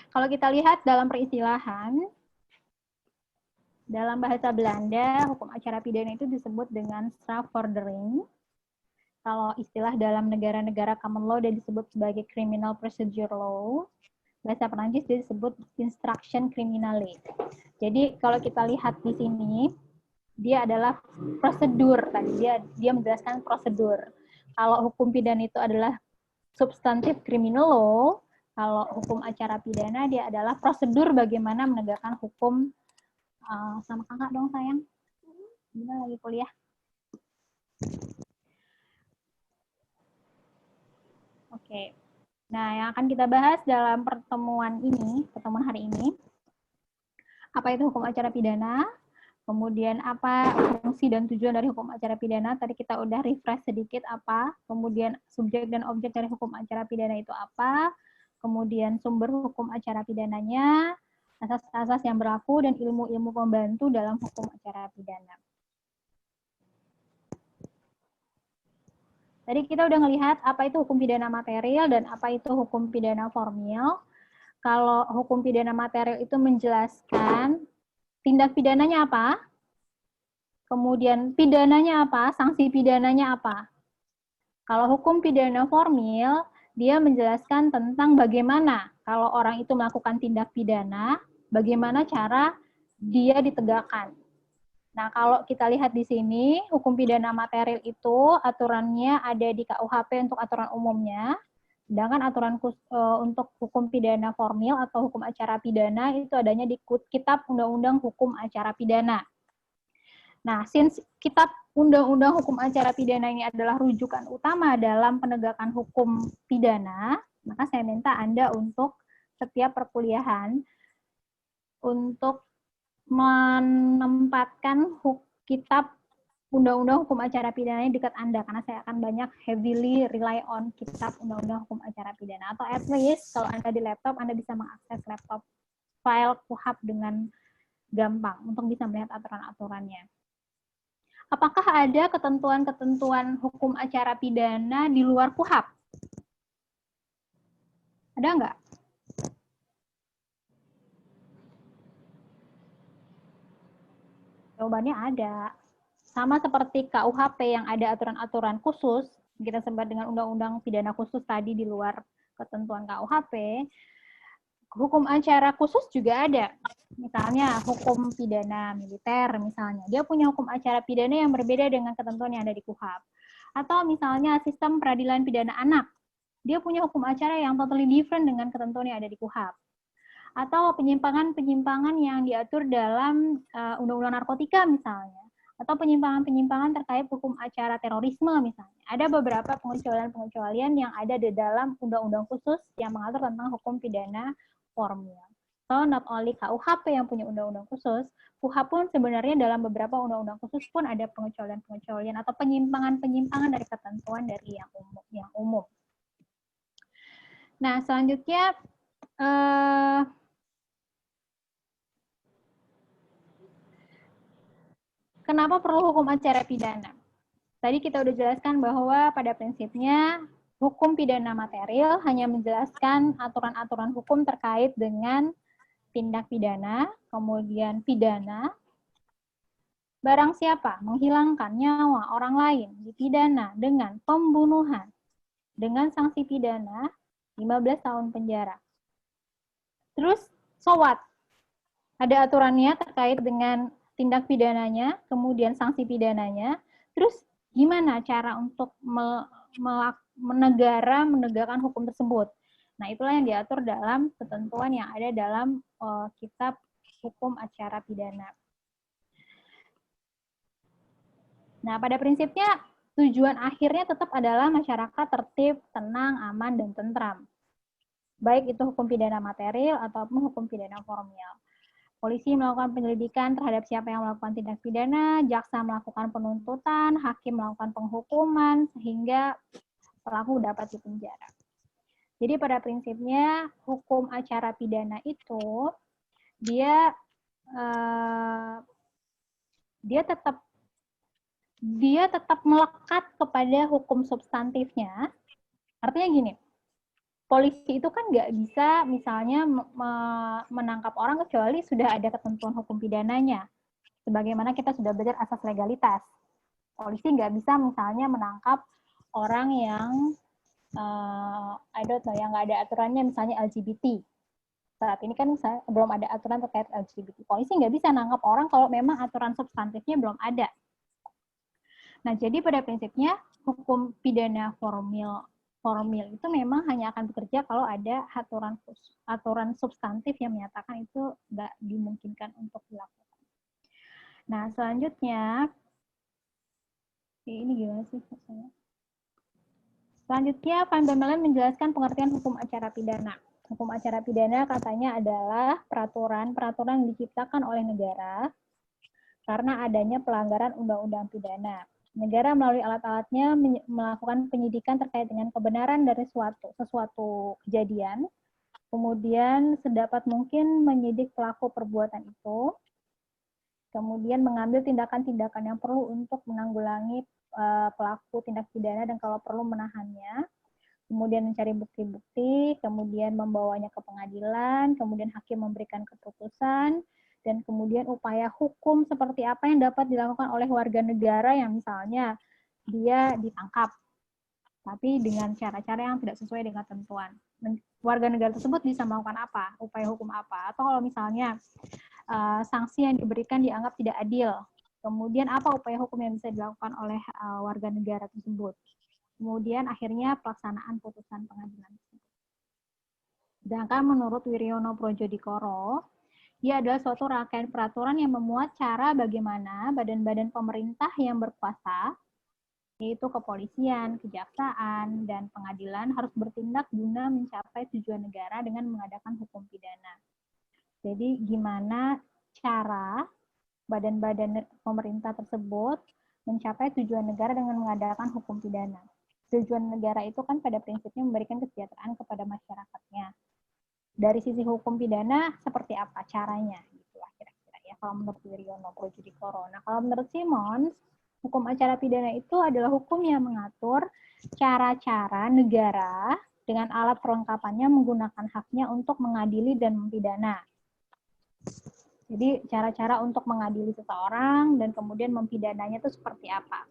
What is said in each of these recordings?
Kalau kita lihat dalam peristilahan, dalam bahasa Belanda, hukum acara pidana itu disebut dengan strafvordering. Kalau istilah dalam negara-negara common law dia disebut sebagai criminal procedure law. Bahasa Perancis dia disebut instruction criminale. Jadi kalau kita lihat di sini, dia adalah prosedur tadi. Dia menjelaskan prosedur. Kalau hukum pidana itu adalah substantif criminal law, kalau hukum acara pidana dia adalah prosedur bagaimana menegakkan hukum. Sama kakak dong sayang. Gimana lagi kuliah? Oke. Nah, yang akan kita bahas dalam pertemuan hari ini, apa itu hukum acara pidana, kemudian apa fungsi dan tujuan dari hukum acara pidana, tadi kita udah refresh sedikit apa, kemudian subjek dan objek dari hukum acara pidana itu apa, kemudian sumber hukum acara pidananya, asas-asas yang berlaku, dan ilmu-ilmu pembantu dalam hukum acara pidana. Tadi kita udah ngelihat apa itu hukum pidana material dan apa itu hukum pidana formil. Kalau hukum pidana material itu menjelaskan tindak pidananya apa, kemudian pidananya apa, sanksi pidananya apa. Kalau hukum pidana formil, dia menjelaskan tentang bagaimana kalau orang itu melakukan tindak pidana, bagaimana cara dia ditegakkan. Nah, kalau kita lihat di sini, hukum pidana material itu aturannya ada di KUHP untuk aturan umumnya, sedangkan aturan untuk hukum pidana formil atau hukum acara pidana itu adanya di Kitab Undang-Undang Hukum Acara Pidana. Nah, since Kitab Undang-Undang Hukum Acara Pidana ini adalah rujukan utama dalam penegakan hukum pidana, maka saya minta Anda untuk setiap perkuliahan untuk menempatkan kitab Undang-Undang Hukum Acara Pidana di dekat Anda, karena saya akan banyak heavily rely on kitab Undang-Undang Hukum Acara Pidana. Atau at least kalau Anda di laptop, Anda bisa mengakses laptop file KUHP dengan gampang untuk bisa melihat aturan-aturannya. Apakah ada ketentuan-ketentuan hukum acara pidana di luar KUHP? Ada nggak? Jawabannya ada. Sama seperti KUHP yang ada aturan-aturan khusus, kita sebut dengan undang-undang pidana khusus tadi di luar ketentuan KUHP, hukum acara khusus juga ada. Misalnya hukum pidana militer misalnya, dia punya hukum acara pidana yang berbeda dengan ketentuan yang ada di KUHP. Atau misalnya sistem peradilan pidana anak, dia punya hukum acara yang totally different dengan ketentuan yang ada di KUHP. Atau penyimpangan-penyimpangan yang diatur dalam undang-undang narkotika misalnya, atau penyimpangan-penyimpangan terkait hukum acara terorisme misalnya. Ada beberapa pengecualian-pengecualian yang ada di dalam undang-undang khusus yang mengatur tentang hukum pidana formil. So, not only KUHP yang punya undang-undang khusus, KUHP pun sebenarnya dalam beberapa undang-undang khusus pun ada pengecualian-pengecualian atau penyimpangan-penyimpangan dari ketentuan dari yang umum. Nah, selanjutnya kenapa perlu hukum acara pidana? Tadi kita udah jelaskan bahwa pada prinsipnya hukum pidana material hanya menjelaskan aturan-aturan hukum terkait dengan tindak pidana, kemudian pidana. Barang siapa menghilangkan nyawa orang lain dipidana dengan pembunuhan dengan sanksi pidana 15 tahun penjara. Terus, so what? Ada aturannya terkait dengan tindak pidananya, kemudian sanksi pidananya. Terus gimana cara untuk menegakkan hukum tersebut? Nah, itulah yang diatur dalam ketentuan yang ada dalam Kitab Hukum Acara Pidana. Nah, pada prinsipnya tujuan akhirnya tetap adalah masyarakat tertib, tenang, aman, dan tentram. Baik itu hukum pidana material ataupun hukum pidana formil. Polisi melakukan penyelidikan terhadap siapa yang melakukan tindak pidana, jaksa melakukan penuntutan, hakim melakukan penghukuman, sehingga pelaku dapat dipenjara. Jadi pada prinsipnya hukum acara pidana itu dia tetap melekat kepada hukum substantifnya. Artinya gini, polisi itu kan nggak bisa misalnya menangkap orang kecuali sudah ada ketentuan hukum pidananya. Sebagaimana kita sudah belajar asas legalitas. Polisi nggak bisa misalnya menangkap orang yang I don't know, yang nggak ada aturannya, misalnya LGBT. Saat ini kan belum ada aturan terkait LGBT. Polisi nggak bisa nangkap orang kalau memang aturan substantifnya belum ada. Nah, jadi pada prinsipnya hukum pidana formil itu memang hanya akan bekerja kalau ada aturan substantif yang menyatakan itu nggak dimungkinkan untuk dilakukan. Nah, selanjutnya, ini gimana sih? Selanjutnya, Van Bemmelen menjelaskan pengertian hukum acara pidana. Hukum acara pidana katanya adalah peraturan yang diciptakan oleh negara karena adanya pelanggaran undang-undang pidana. Negara melalui alat-alatnya melakukan penyidikan terkait dengan kebenaran dari sesuatu kejadian, kemudian sedapat mungkin menyidik pelaku perbuatan itu, kemudian mengambil tindakan-tindakan yang perlu untuk menanggulangi pelaku tindak pidana dan kalau perlu menahannya, kemudian mencari bukti-bukti, kemudian membawanya ke pengadilan, kemudian hakim memberikan keputusan, dan kemudian upaya hukum seperti apa yang dapat dilakukan oleh warga negara yang misalnya dia ditangkap, tapi dengan cara-cara yang tidak sesuai dengan ketentuan. Warga negara tersebut bisa melakukan apa? Upaya hukum apa? Atau kalau misalnya sanksi yang diberikan dianggap tidak adil, kemudian apa upaya hukum yang bisa dilakukan oleh warga negara tersebut? Kemudian akhirnya pelaksanaan putusan pengadilan. Sedangkan menurut Wiryono Projodikoro, dia adalah suatu rangkaian peraturan yang memuat cara bagaimana badan-badan pemerintah yang berkuasa, yaitu kepolisian, kejaksaan, dan pengadilan harus bertindak guna mencapai tujuan negara dengan mengadakan hukum pidana. Jadi gimana cara badan-badan pemerintah tersebut mencapai tujuan negara dengan mengadakan hukum pidana. Tujuan negara itu kan pada prinsipnya memberikan kesejahteraan kepada masyarakatnya. Dari sisi hukum pidana seperti apa caranya gitulah kira-kira ya kalau menurut Wiryono Projodikoro. Nah, kalau menurut Simons, hukum acara pidana itu adalah hukum yang mengatur cara-cara negara dengan alat perlengkapannya menggunakan haknya untuk mengadili dan mempidana. Jadi cara-cara untuk mengadili seseorang dan kemudian mempidananya itu seperti apa.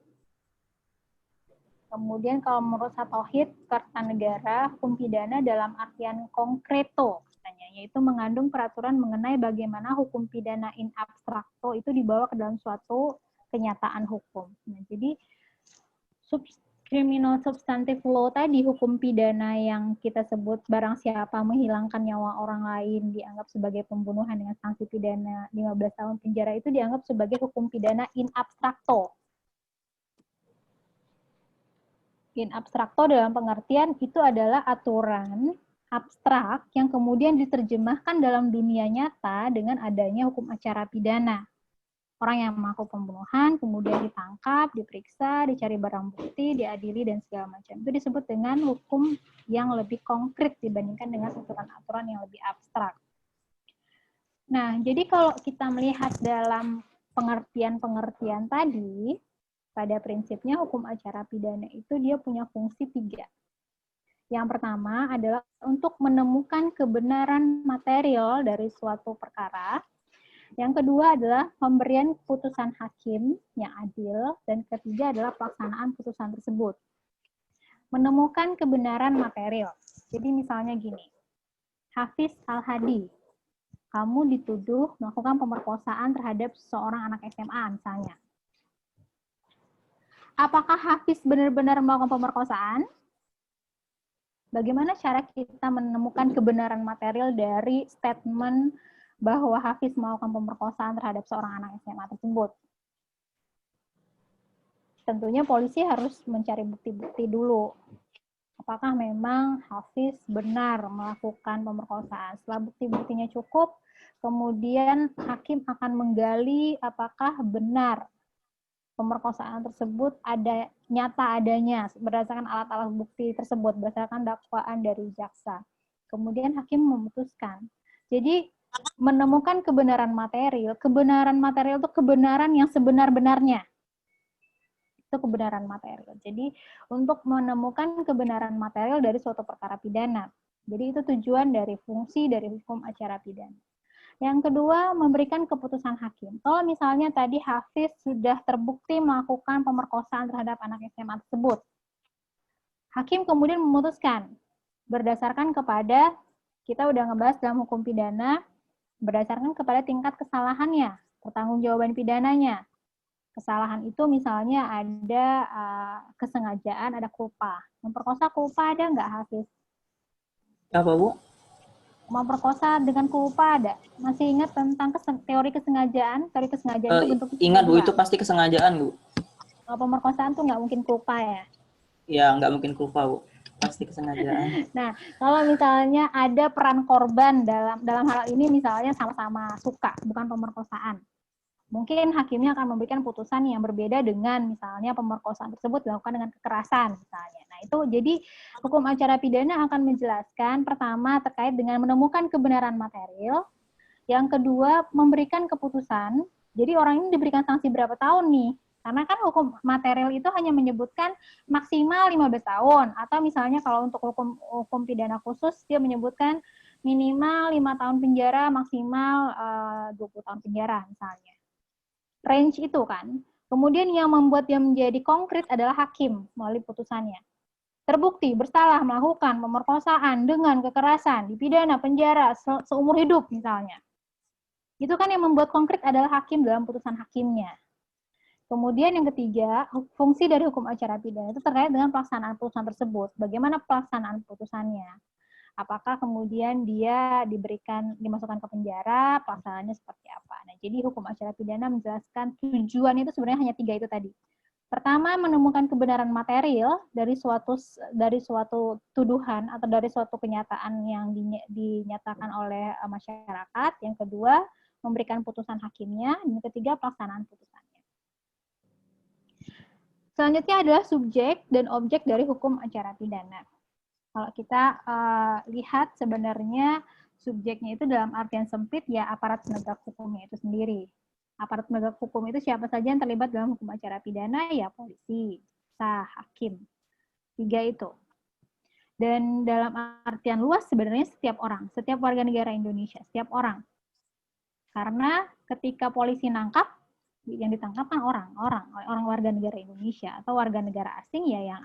Kemudian kalau menurut Satohit Kertanegara, hukum pidana dalam artian konkreto, katanya, yaitu mengandung peraturan mengenai bagaimana hukum pidana in abstrakto itu dibawa ke dalam suatu kenyataan hukum. Nah, jadi criminal substantive law tadi, hukum pidana yang kita sebut barang siapa menghilangkan nyawa orang lain dianggap sebagai pembunuhan dengan sanksi pidana 15 tahun penjara itu dianggap sebagai hukum pidana in abstrakto. In abstrakto dalam pengertian itu adalah aturan abstrak yang kemudian diterjemahkan dalam dunia nyata dengan adanya hukum acara pidana. Orang yang melakukan pembunuhan kemudian ditangkap, diperiksa, dicari barang bukti, diadili, dan segala macam. Itu disebut dengan hukum yang lebih konkret dibandingkan dengan aturan-aturan yang lebih abstrak. Nah, jadi kalau kita melihat dalam pengertian-pengertian tadi, pada prinsipnya hukum acara pidana itu dia punya fungsi 3. Yang pertama adalah untuk menemukan kebenaran material dari suatu perkara. Yang kedua adalah pemberian putusan hakim yang adil. Dan ketiga adalah pelaksanaan putusan tersebut. Menemukan kebenaran material. Jadi misalnya gini, Hafiz Al-Hadi, kamu dituduh melakukan pemerkosaan terhadap seorang anak SMA misalnya. Apakah Hafiz benar-benar melakukan pemerkosaan? Bagaimana cara kita menemukan kebenaran material dari statement bahwa Hafiz melakukan pemerkosaan terhadap seorang anak SMA tersebut? Tentunya polisi harus mencari bukti-bukti dulu. Apakah memang Hafiz benar melakukan pemerkosaan? Setelah bukti-buktinya cukup, kemudian hakim akan menggali apakah benar pemerkosaan tersebut ada nyata adanya berdasarkan alat-alat bukti tersebut, berdasarkan dakwaan dari jaksa. Kemudian hakim memutuskan. Jadi menemukan kebenaran material itu kebenaran yang sebenar-benarnya. Itu kebenaran material. Jadi untuk menemukan kebenaran material dari suatu perkara pidana. Jadi itu tujuan dari fungsi dari hukum acara pidana. Yang kedua, memberikan keputusan hakim. Kalau misalnya tadi Hafiz sudah terbukti melakukan pemerkosaan terhadap anak SMA tersebut, hakim kemudian memutuskan berdasarkan kepada, kita udah ngebahas dalam hukum pidana, berdasarkan kepada tingkat kesalahannya, pertanggungjawaban pidananya. Kesalahan itu misalnya ada kesengajaan, ada culpa. Memperkosa culpa ada nggak, Hafiz? Apa, Bu? Memperkosa dengan culpa ada? Masih ingat tentang teori kesengajaan? Teori kesengajaan itu bentuknya Ingat, Bu, dua. itu pasti kesengajaan, Bu. Kalau pemerkosaan tuh nggak mungkin culpa ya? Ya, nggak mungkin culpa, Bu. Pasti kesengajaan. Nah, kalau misalnya ada peran korban dalam hal ini, misalnya sama-sama suka, bukan pemerkosaan. Mungkin hakimnya akan memberikan putusan yang berbeda dengan misalnya pemerkosaan tersebut dilakukan dengan kekerasan misalnya. Nah, itu jadi hukum acara pidana akan menjelaskan pertama terkait dengan menemukan kebenaran material, yang kedua memberikan keputusan. Jadi orang ini diberikan sanksi berapa tahun nih? Karena kan hukum material itu hanya menyebutkan maksimal 15 tahun atau misalnya kalau untuk hukum pidana khusus dia menyebutkan minimal 5 tahun penjara, maksimal 20 tahun penjara misalnya. Range itu kan. Kemudian yang membuat dia menjadi konkret adalah hakim melalui putusannya. Terbukti bersalah melakukan pemerkosaan dengan kekerasan, dipidana penjara seumur hidup misalnya. Itu kan yang membuat konkret adalah hakim dalam putusan hakimnya. Kemudian yang ketiga, fungsi dari hukum acara pidana itu terkait dengan pelaksanaan putusan tersebut. Bagaimana pelaksanaan putusannya? Apakah kemudian dia dimasukkan ke penjara, pelaksanaannya seperti apa. Nah, jadi hukum acara pidana menjelaskan tujuan itu sebenarnya hanya 3 itu tadi. Pertama, menemukan kebenaran material dari suatu tuduhan atau dari suatu kenyataan yang dinyatakan oleh masyarakat. Yang kedua, memberikan putusan hakimnya. Yang ketiga, pelaksanaan putusannya. Selanjutnya adalah subjek dan objek dari hukum acara pidana. Kalau kita lihat sebenarnya subjeknya itu dalam artian sempit ya aparat penegak hukumnya itu sendiri. Aparat penegak hukum itu siapa saja yang terlibat dalam hukum acara pidana? Ya polisi, hakim. 3 itu. Dan dalam artian luas sebenarnya setiap orang, setiap warga negara Indonesia, setiap orang. Karena ketika polisi nangkap, yang ditangkap kan orang warga negara Indonesia atau warga negara asing ya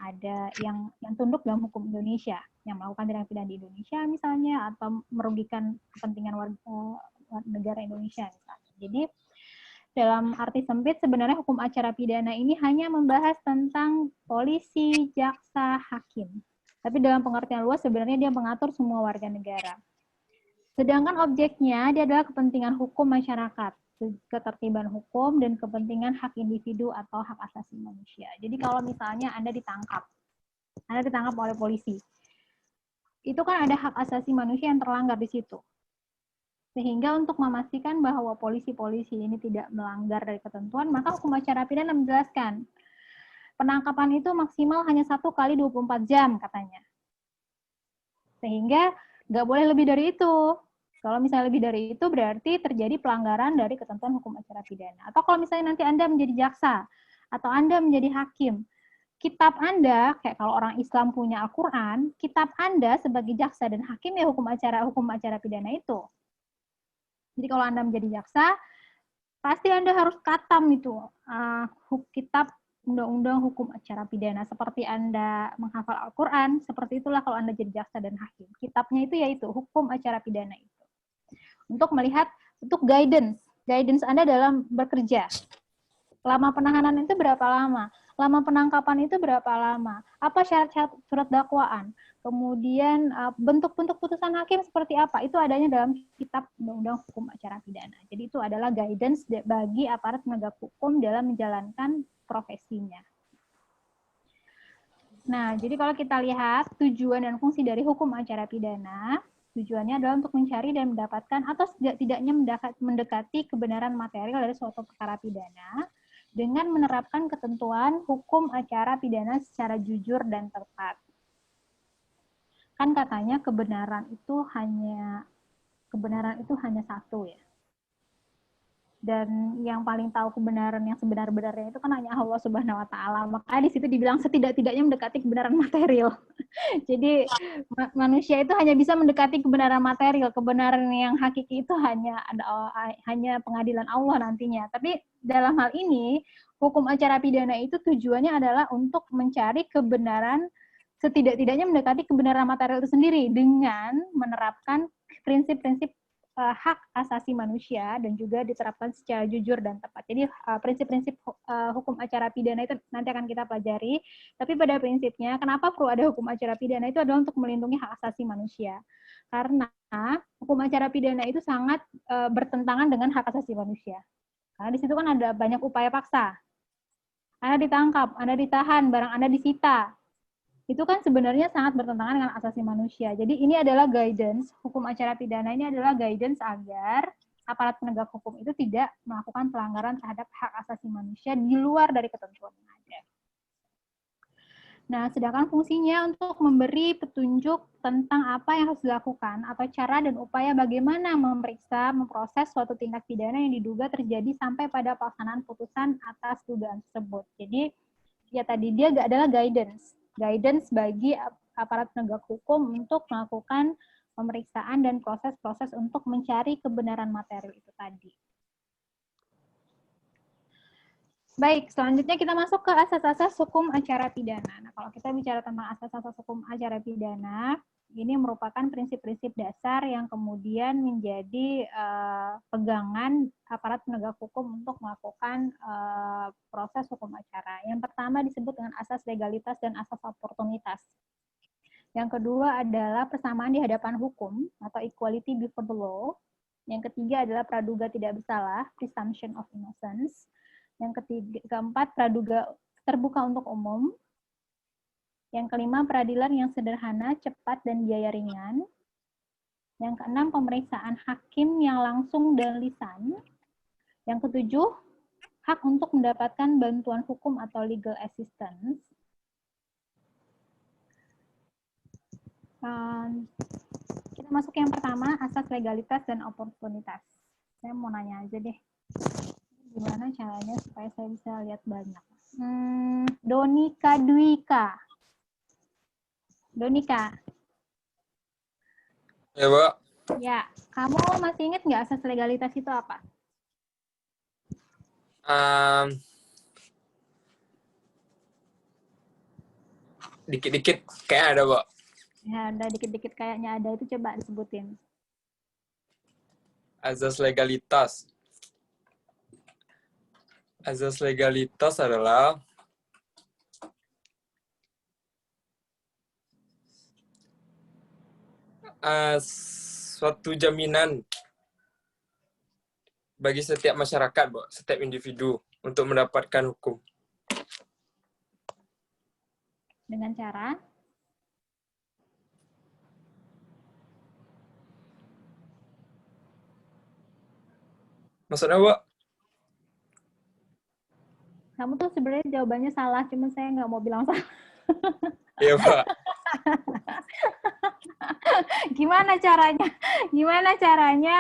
yang tunduk dalam hukum Indonesia, yang melakukan tindak pidana di Indonesia misalnya atau merugikan kepentingan warga negara Indonesia misalnya. Jadi dalam arti sempit sebenarnya hukum acara pidana ini hanya membahas tentang polisi, jaksa, hakim. Tapi dalam pengertian luas sebenarnya dia mengatur semua warga negara. Sedangkan objeknya dia adalah kepentingan hukum masyarakat, ketertiban hukum, dan kepentingan hak individu atau hak asasi manusia. Jadi kalau misalnya Anda ditangkap oleh polisi, itu kan ada hak asasi manusia yang terlanggar di situ. Sehingga untuk memastikan bahwa polisi-polisi ini tidak melanggar dari ketentuan, maka hukum acara pidana menjelaskan, penangkapan itu maksimal hanya 1 kali 24 jam katanya. Sehingga nggak boleh lebih dari itu. Kalau misalnya lebih dari itu berarti terjadi pelanggaran dari ketentuan hukum acara pidana. Atau kalau misalnya nanti Anda menjadi jaksa atau Anda menjadi hakim, kitab Anda, kayak kalau orang Islam punya Al-Quran, kitab Anda sebagai jaksa dan hakim ya hukum acara pidana itu. Jadi kalau Anda menjadi jaksa, pasti Anda harus khatam itu kitab undang-undang hukum acara pidana. Seperti Anda menghafal Al-Quran, seperti itulah kalau Anda jadi jaksa dan hakim. Kitabnya itu yaitu hukum acara pidana itu. Untuk melihat, untuk guidance Anda dalam bekerja. Lama penahanan itu berapa lama? Lama penangkapan itu berapa lama? Apa syarat-syarat surat dakwaan? Kemudian bentuk-bentuk putusan hakim seperti apa? Itu adanya dalam kitab undang-undang hukum acara pidana. Jadi itu adalah guidance bagi aparat penegak hukum dalam menjalankan profesinya. Nah, jadi kalau kita lihat tujuan dan fungsi dari hukum acara pidana, tujuannya adalah untuk mencari dan mendapatkan atau setidaknya mendekati kebenaran material dari suatu perkara pidana dengan menerapkan ketentuan hukum acara pidana secara jujur dan tepat. Kan katanya kebenaran itu hanya satu ya. Dan yang paling tahu kebenaran yang sebenar-benarnya itu kan hanya Allah Subhanahu wa taala. Maka di situ dibilang setidak-tidaknya mendekati kebenaran material. Jadi manusia itu hanya bisa mendekati kebenaran material, kebenaran yang hakiki itu hanya pengadilan Allah nantinya. Tapi dalam hal ini hukum acara pidana itu tujuannya adalah untuk mencari kebenaran, setidak-tidaknya mendekati kebenaran material itu sendiri dengan menerapkan prinsip-prinsip hak asasi manusia dan juga diterapkan secara jujur dan tepat. Jadi prinsip-prinsip hukum acara pidana itu nanti akan kita pelajari. Tapi pada prinsipnya, kenapa perlu ada hukum acara pidana itu adalah untuk melindungi hak asasi manusia. Karena hukum acara pidana itu sangat bertentangan dengan hak asasi manusia. Karena di situ kan ada banyak upaya paksa. Anda ditangkap, Anda ditahan, barang Anda disita. Itu kan sebenarnya sangat bertentangan dengan asasi manusia. Jadi ini adalah guidance, hukum acara pidana ini adalah guidance agar aparat penegak hukum itu tidak melakukan pelanggaran terhadap hak asasi manusia di luar dari ketentuan yang ada. Nah, sedangkan fungsinya untuk memberi petunjuk tentang apa yang harus dilakukan atau cara dan upaya bagaimana memeriksa, memproses suatu tindak pidana yang diduga terjadi sampai pada pelaksanaan putusan atas dugaan tersebut. Jadi, ya tadi dia adalah guidance bagi aparat penegak hukum untuk melakukan pemeriksaan dan proses-proses untuk mencari kebenaran materi itu tadi. Baik, selanjutnya kita masuk ke asas-asas hukum acara pidana. Nah, kalau kita bicara tentang asas-asas hukum acara pidana, ini merupakan prinsip-prinsip dasar yang kemudian menjadi pegangan aparat penegak hukum untuk melakukan proses hukum acara. Yang pertama disebut dengan asas legalitas dan asas oportunitas. Yang kedua adalah persamaan di hadapan hukum atau equality before the law. Yang ketiga adalah praduga tidak bersalah, presumption of innocence. Yang keempat, praduga terbuka untuk umum. Yang kelima, peradilan yang sederhana, cepat, dan biaya ringan. Yang keenam, pemeriksaan hakim yang langsung dan lisan. Yang ketujuh, hak untuk mendapatkan bantuan hukum atau legal assistance. Kita masuk yang pertama, asas legalitas dan oportunitas. Saya mau nanya aja deh. Gimana caranya supaya saya bisa lihat banyak? Donika Dwika. Donika. Ya, Mbak. Ya, kamu masih ingat nggak asas legalitas itu apa? Dikit-dikit kayak ada, Mbak. Ya, udah dikit-dikit kayaknya ada, itu coba disebutin. Azas legalitas. Azas legalitas adalah suatu jaminan bagi setiap masyarakat, Mbak, setiap individu untuk mendapatkan hukum. Dengan cara? Maksudnya, Mbak? Kamu tuh sebenarnya jawabannya salah, cuma saya nggak mau bilang salah. Iya, Mbak. Gimana caranya? Gimana caranya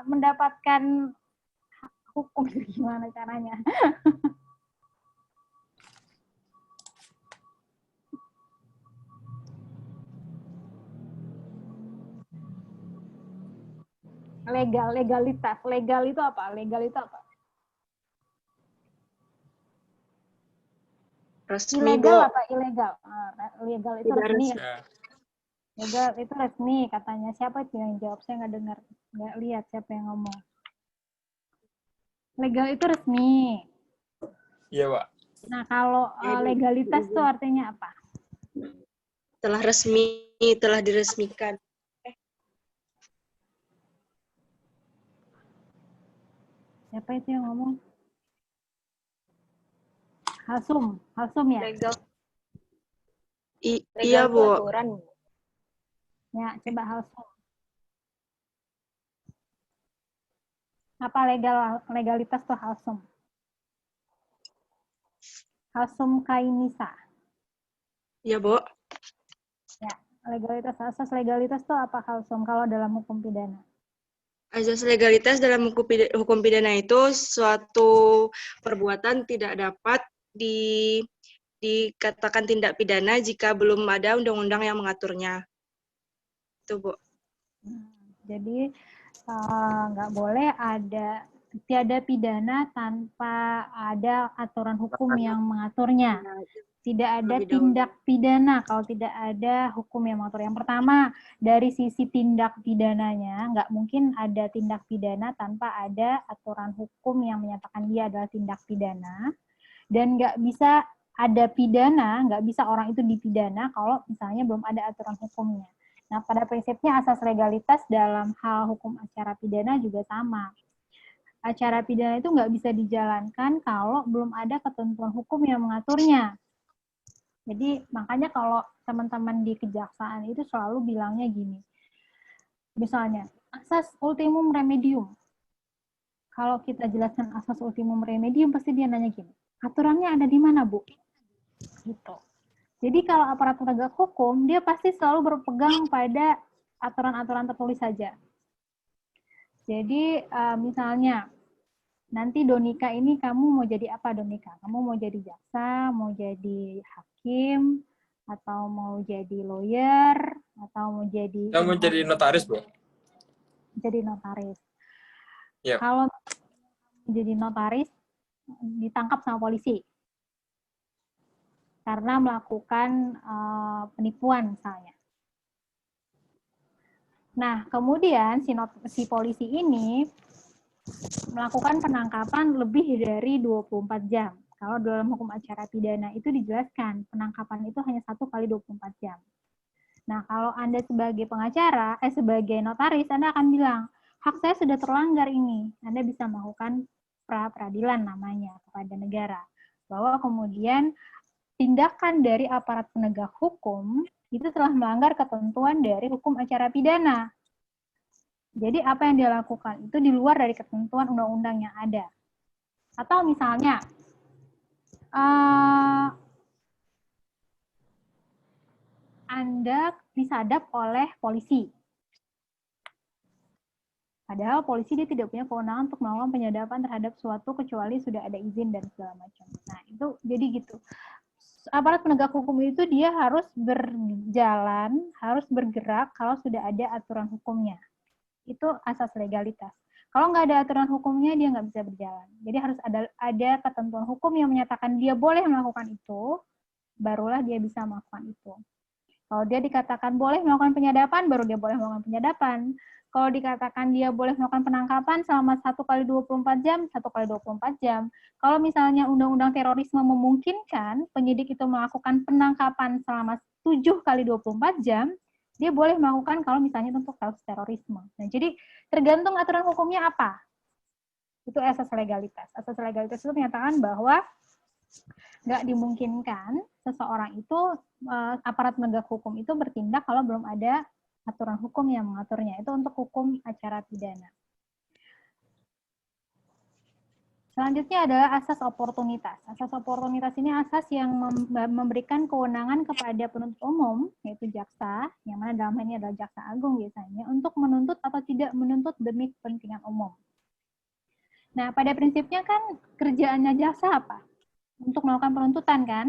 mendapatkan hukum? Gimana caranya? Legalitas. Legal itu apa? Legal itu apa? Resmi, Ilegal Bo. apa ilegal? Legal itu Tidak resmi. Ya. Legal itu resmi katanya. Siapa itu yang jawab? Saya nggak dengar, nggak lihat siapa yang ngomong. Legal itu resmi. Iya, Pak. Nah, kalau legalitas itu artinya apa? Telah resmi, telah diresmikan. Siapa itu yang ngomong? Halsum ya? Legal. Iya, Bu. Aturan. Ya, coba Halsum. Apa legalitas tuh Halsum? Halsum Kainisa. Iya, Bu. Ya, legalitas, asas legalitas tuh apa Halsum kalau dalam hukum pidana? Azas legalitas dalam hukum pidana itu suatu perbuatan tidak dapat dikatakan tindak pidana jika belum ada undang-undang yang mengaturnya. Itu, Bu. Jadi nggak boleh tiada pidana tanpa ada aturan hukum yang mengaturnya. Tidak ada Lebih dahulu. tindak pidana kalau tidak ada hukum yang mengatur. Yang pertama, dari sisi tindak pidananya, nggak mungkin ada tindak pidana tanpa ada aturan hukum yang menyatakan dia adalah tindak pidana. Dan nggak bisa ada pidana, nggak bisa orang itu dipidana kalau misalnya belum ada aturan hukumnya. Nah, pada prinsipnya asas legalitas dalam hal hukum acara pidana juga sama. Acara pidana itu nggak bisa dijalankan kalau belum ada ketentuan hukum yang mengaturnya. Jadi makanya kalau teman-teman di kejaksaan itu selalu bilangnya gini, misalnya asas ultimum remedium. Kalau kita jelaskan asas ultimum remedium, pasti dia nanya gini, aturannya ada di mana, Bu? Gitu. Jadi kalau aparat penegak hukum, dia pasti selalu berpegang pada aturan-aturan tertulis saja. Jadi misalnya, nanti Donika ini kamu mau jadi apa, Donika? Kamu mau jadi jaksa, mau jadi hakim, atau mau jadi lawyer, atau mau jadi... Saya mau jadi notaris, Bu. Jadi notaris. Iya. Kalau jadi notaris, ditangkap sama polisi. Karena melakukan penipuan misalnya. Nah, kemudian si polisi ini melakukan penangkapan lebih dari 24 jam. Kalau dalam hukum acara pidana itu dijelaskan, penangkapan itu hanya 1 kali 24 jam. Nah, kalau Anda sebagai pengacara, sebagai notaris, Anda akan bilang, hak saya sudah terlanggar ini. Anda bisa melakukan pra-peradilan namanya kepada negara. Bahwa kemudian tindakan dari aparat penegak hukum itu telah melanggar ketentuan dari hukum acara pidana. Jadi apa yang dia lakukan itu di luar dari ketentuan undang-undang yang ada. Atau misalnya, Anda disadap oleh polisi. Padahal polisi dia tidak punya kewenangan untuk melakukan penyadapan terhadap suatu kecuali sudah ada izin dan segala macam. Nah, itu jadi gitu. Aparat penegak hukum itu dia harus berjalan, harus bergerak kalau sudah ada aturan hukumnya. Itu asas legalitas. Kalau nggak ada aturan hukumnya, dia nggak bisa berjalan. Jadi harus ada ketentuan hukum yang menyatakan dia boleh melakukan itu, barulah dia bisa melakukan itu. Kalau dia dikatakan boleh melakukan penyadapan, baru dia boleh melakukan penyadapan. Kalau dikatakan dia boleh melakukan penangkapan selama 1 kali 24 jam, 1 kali 24 jam. Kalau misalnya undang-undang terorisme memungkinkan penyidik itu melakukan penangkapan selama 7 kali 24 jam, dia boleh melakukan kalau misalnya untuk kasus terorisme. Nah, jadi tergantung aturan hukumnya apa. Itu asas legalitas. Asas legalitas itu menyatakan bahwa nggak dimungkinkan seseorang itu, aparat penegak hukum itu bertindak kalau belum ada aturan hukum yang mengaturnya. Itu untuk hukum acara pidana. Selanjutnya adalah asas oportunitas. Asas oportunitas ini asas yang memberikan kewenangan kepada penuntut umum, yaitu jaksa, yang mana dalam hal ini adalah jaksa agung biasanya, untuk menuntut atau tidak menuntut demi kepentingan umum. Nah, pada prinsipnya kan kerjaannya jaksa apa? Untuk melakukan penuntutan, kan?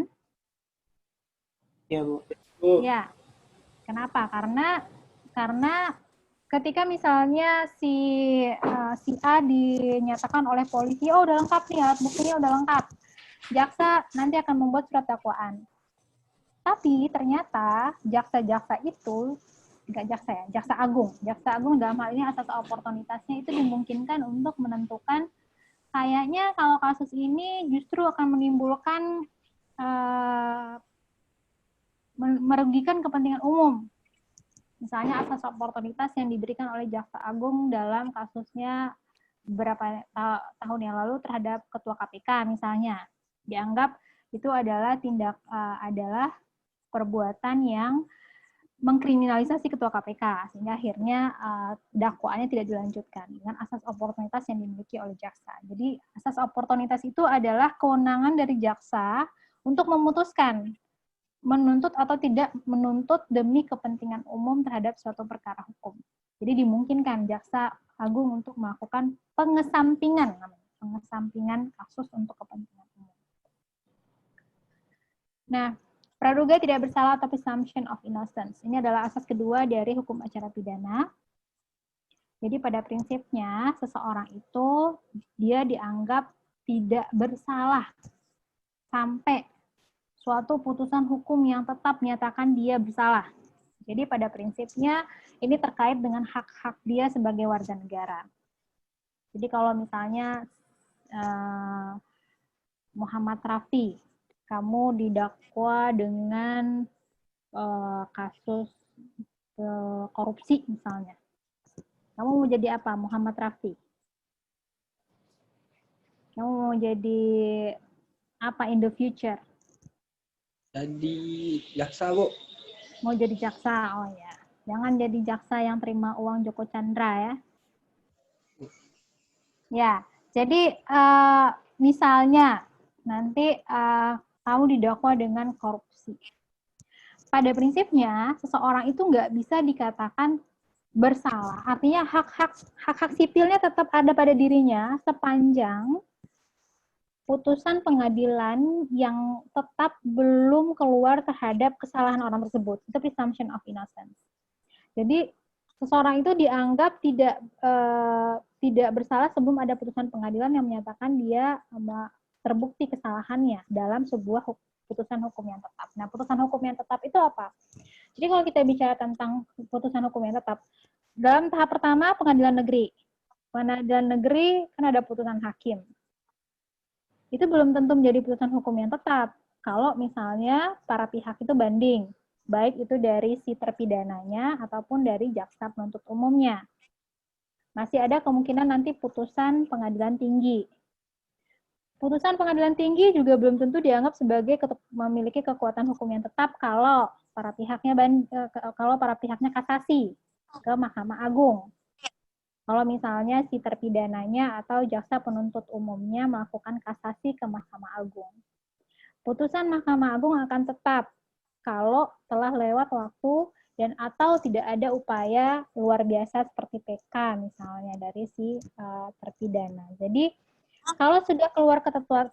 Iya, Bu. Ya. Kenapa? Karena ketika misalnya si A dinyatakan oleh polisi, oh udah lengkap nih, alat buktinya udah lengkap. Jaksa nanti akan membuat surat dakwaan. Tapi ternyata jaksa-jaksa itu, enggak jaksa ya, jaksa agung. Jaksa agung dalam hal ini asas oportunitasnya itu dimungkinkan untuk menentukan kayaknya kalau kasus ini justru akan menimbulkan merugikan kepentingan umum. Misalnya asas oportunitas yang diberikan oleh Jaksa Agung dalam kasusnya beberapa tahun yang lalu terhadap Ketua KPK misalnya. Dianggap itu adalah adalah perbuatan yang mengkriminalisasi Ketua KPK, sehingga akhirnya dakwaannya tidak dilanjutkan dengan asas oportunitas yang dimiliki oleh jaksa. Jadi asas oportunitas itu adalah kewenangan dari jaksa untuk memutuskan menuntut atau tidak menuntut demi kepentingan umum terhadap suatu perkara hukum. Jadi dimungkinkan jaksa agung untuk melakukan pengesampingan, pengesampingan kasus untuk kepentingan umum. Nah, praduga tidak bersalah atau presumption of innocence. Ini adalah asas kedua dari hukum acara pidana. Jadi pada prinsipnya seseorang itu dia dianggap tidak bersalah sampai suatu putusan hukum yang tetap menyatakan dia bersalah. Jadi pada prinsipnya ini terkait dengan hak-hak dia sebagai warga negara. Jadi kalau misalnya Muhammad Rafi, kamu didakwa dengan kasus korupsi misalnya. Kamu mau jadi apa, Muhammad Rafi? Kamu mau jadi apa in the future? Jadi jaksa, Bu. Mau jadi jaksa, oh ya. Jangan jadi jaksa yang terima uang Joko Chandra ya. Ya, jadi misalnya nanti kamu didakwa dengan korupsi. Pada prinsipnya, seseorang itu nggak bisa dikatakan bersalah. Artinya hak-hak sipilnya tetap ada pada dirinya sepanjang putusan pengadilan yang tetap belum keluar terhadap kesalahan orang tersebut. Itu presumption of innocence. Jadi seseorang itu dianggap tidak bersalah sebelum ada putusan pengadilan yang menyatakan dia terbukti kesalahannya dalam sebuah putusan hukum yang tetap. Nah, putusan hukum yang tetap itu apa? Jadi kalau kita bicara tentang putusan hukum yang tetap, dalam tahap pertama pengadilan negeri. Pengadilan negeri kan ada putusan hakim. Itu belum tentu menjadi putusan hukum yang tetap. Kalau misalnya para pihak itu banding, baik itu dari si terpidananya ataupun dari jaksa penuntut umumnya. Masih ada kemungkinan nanti putusan pengadilan tinggi. Putusan pengadilan tinggi juga belum tentu dianggap sebagai memiliki kekuatan hukum yang tetap kalau para pihaknya kasasi ke Mahkamah Agung. Kalau misalnya si terpidananya atau jaksa penuntut umumnya melakukan kasasi ke Mahkamah Agung. Putusan Mahkamah Agung akan tetap kalau telah lewat waktu dan atau tidak ada upaya luar biasa seperti PK misalnya dari si terpidana. Jadi kalau sudah keluar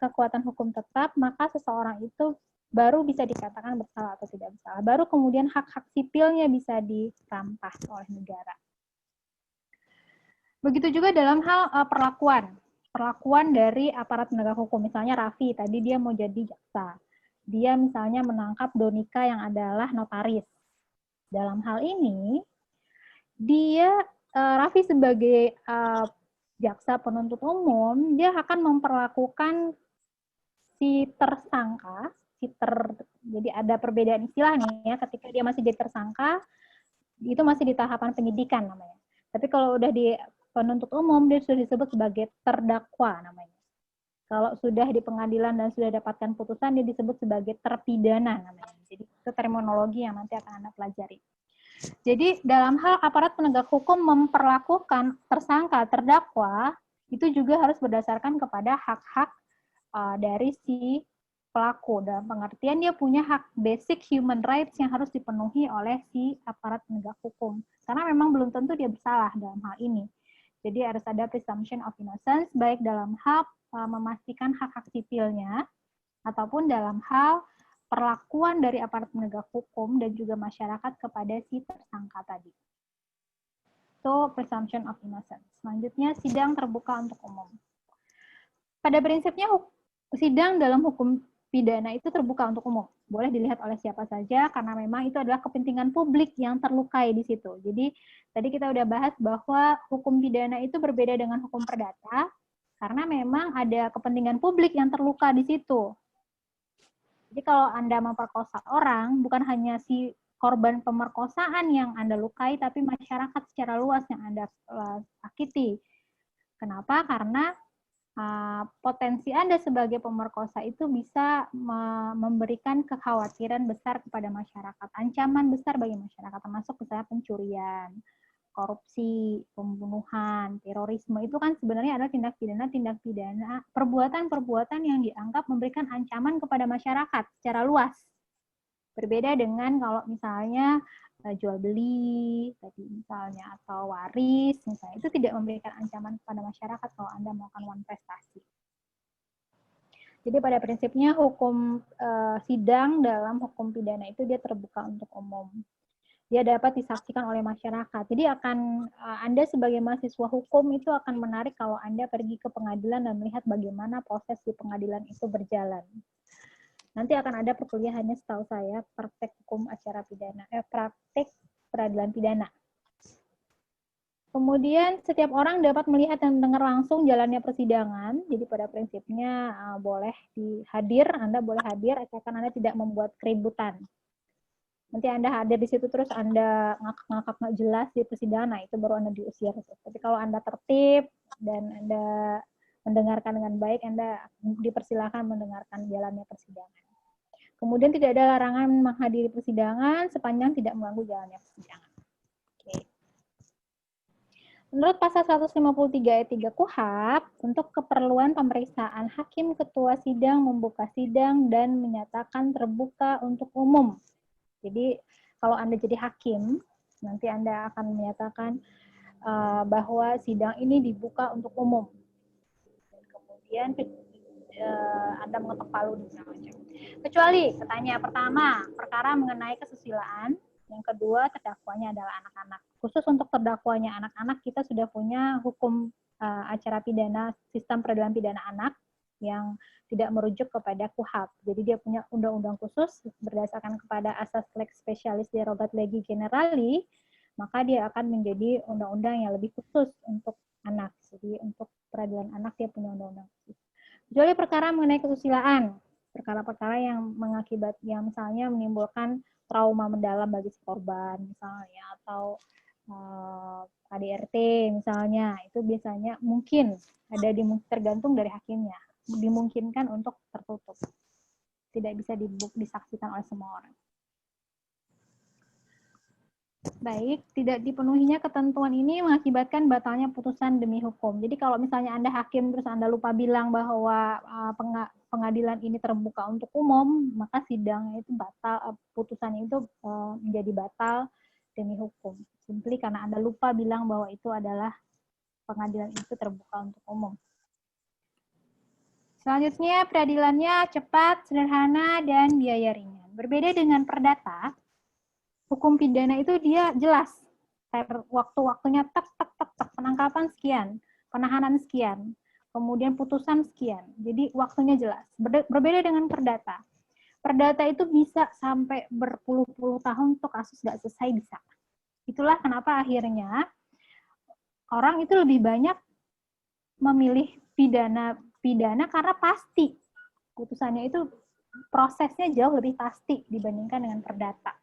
kekuatan hukum tetap, maka seseorang itu baru bisa dikatakan bersalah atau tidak bersalah. Baru kemudian hak-hak sipilnya bisa dirampas oleh negara. Begitu juga dalam hal perlakuan dari aparat penegak hukum. Misalnya Raffi, tadi dia mau jadi jaksa. Dia misalnya menangkap Donika yang adalah notaris. Dalam hal ini, Raffi sebagai jaksa penuntut umum, dia akan memperlakukan si tersangka, jadi ada perbedaan istilah nih ya, ketika dia masih jadi tersangka, itu masih di tahapan penyidikan namanya. Tapi kalau udah di penuntut umum, dia sudah disebut sebagai terdakwa namanya. Kalau sudah di pengadilan dan sudah dapatkan putusan, dia disebut sebagai terpidana namanya. Jadi itu terminologi yang nanti akan Anda pelajari. Jadi dalam hal aparat penegak hukum memperlakukan tersangka, terdakwa, itu juga harus berdasarkan kepada hak-hak dari si pelaku. Dalam pengertian dia punya hak basic human rights yang harus dipenuhi oleh si aparat penegak hukum. Karena memang belum tentu dia bersalah dalam hal ini. Jadi harus ada presumption of innocence, baik dalam hal memastikan hak-hak sipilnya, ataupun dalam hal perlakuan dari aparat penegak hukum dan juga masyarakat kepada si tersangka tadi. Itu presumption of innocence. Selanjutnya, sidang terbuka untuk umum. Pada prinsipnya, sidang dalam hukum pidana itu terbuka untuk umum. Boleh dilihat oleh siapa saja, karena memang itu adalah kepentingan publik yang terlukai di situ. Jadi, tadi kita udah bahas bahwa hukum pidana itu berbeda dengan hukum perdata, karena memang ada kepentingan publik yang terluka di situ. Jadi kalau Anda memperkosa orang, bukan hanya si korban pemerkosaan yang Anda lukai, tapi masyarakat secara luas yang Anda sakiti. Kenapa? Karena potensi Anda sebagai pemerkosa itu bisa memberikan kekhawatiran besar kepada masyarakat, ancaman besar bagi masyarakat, termasuk misalnya pencurian, korupsi, pembunuhan, terorisme, itu kan sebenarnya adalah tindak pidana, perbuatan-perbuatan yang dianggap memberikan ancaman kepada masyarakat secara luas. Berbeda dengan kalau misalnya jual beli tadi misalnya atau waris misalnya, itu tidak memberikan ancaman kepada masyarakat kalau Anda melakukan uang prestasi. Jadi pada prinsipnya hukum sidang dalam hukum pidana itu dia terbuka untuk umum. Dia dapat disaksikan oleh masyarakat. Jadi akan Anda sebagai mahasiswa hukum itu akan menarik kalau Anda pergi ke pengadilan dan melihat bagaimana proses di pengadilan itu berjalan. Nanti akan ada perkuliahannya setahu saya, praktek hukum acara pidana, praktek peradilan pidana. Kemudian setiap orang dapat melihat dan mendengar langsung jalannya persidangan. Jadi pada prinsipnya boleh Anda boleh hadir asalkan Anda tidak membuat keributan. Nanti Anda hadir di situ terus Anda ngakak-ngakak nggak jelas di persidangan, nah itu baru Anda diusir. Tapi kalau Anda tertib dan Anda mendengarkan dengan baik, Anda dipersilakan mendengarkan jalannya persidangan. Kemudian tidak ada larangan menghadiri persidangan sepanjang tidak mengganggu jalannya persidangan. Oke. Menurut pasal 153 ayat 3 KUHP, untuk keperluan pemeriksaan hakim ketua sidang membuka sidang dan menyatakan terbuka untuk umum. Jadi kalau Anda jadi hakim, nanti Anda akan menyatakan bahwa sidang ini dibuka untuk umum. Dan kemudian Anda mengetok palu dan macam-macam. Kecuali katanya pertama, perkara mengenai kesusilaan, yang kedua terdakwanya adalah anak-anak. Khusus untuk terdakwanya anak-anak, kita sudah punya hukum acara pidana, sistem peradilan pidana anak yang tidak merujuk kepada KUHP. Jadi dia punya undang-undang khusus berdasarkan kepada asas lex specialis derogat legi generali, maka dia akan menjadi undang-undang yang lebih khusus untuk anak. Jadi untuk peradilan anak dia punya undang-undang khusus. Kecuali perkara mengenai kesusilaan, perkara-perkara yang yang misalnya menimbulkan trauma mendalam bagi si korban misalnya, atau KDRT misalnya, itu biasanya mungkin ada tergantung dari hakimnya, dimungkinkan untuk tertutup, tidak bisa disaksikan oleh semua orang. Baik, tidak dipenuhinya ketentuan ini mengakibatkan batalnya putusan demi hukum. Jadi kalau misalnya Anda hakim terus Anda lupa bilang bahwa pengadilan ini terbuka untuk umum, maka sidangnya itu batal, putusannya itu menjadi batal demi hukum. Simply karena Anda lupa bilang bahwa itu adalah pengadilan itu terbuka untuk umum. Selanjutnya, peradilannya cepat, sederhana, dan biaya ringan. Berbeda dengan perdata, hukum pidana itu dia jelas. Waktu-waktunya tek, penangkapan sekian, penahanan sekian, kemudian putusan sekian. Jadi waktunya jelas. Berbeda dengan perdata. Perdata itu bisa sampai berpuluh-puluh tahun untuk kasus nggak selesai bisa. Itulah kenapa akhirnya orang itu lebih banyak memilih pidana karena pasti. Putusannya itu prosesnya jauh lebih pasti dibandingkan dengan perdata.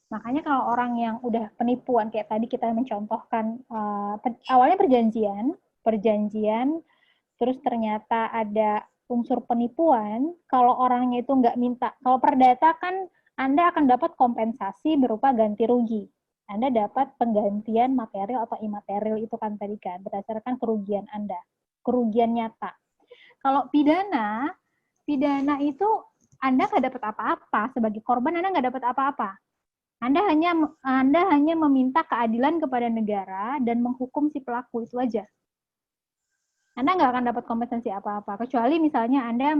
Makanya kalau orang yang udah penipuan, kayak tadi kita mencontohkan, awalnya perjanjian, terus ternyata ada unsur penipuan, kalau orangnya itu nggak minta, kalau perdata kan Anda akan dapat kompensasi berupa ganti rugi. Anda dapat penggantian material atau imaterial itu kan tadi kan, berdasarkan kerugian Anda, kerugian nyata. Kalau pidana itu Anda nggak dapat apa-apa, sebagai korban Anda nggak dapat apa-apa. Anda hanya meminta keadilan kepada negara dan menghukum si pelaku, itu aja. Anda nggak akan dapat kompensasi apa-apa, kecuali misalnya Anda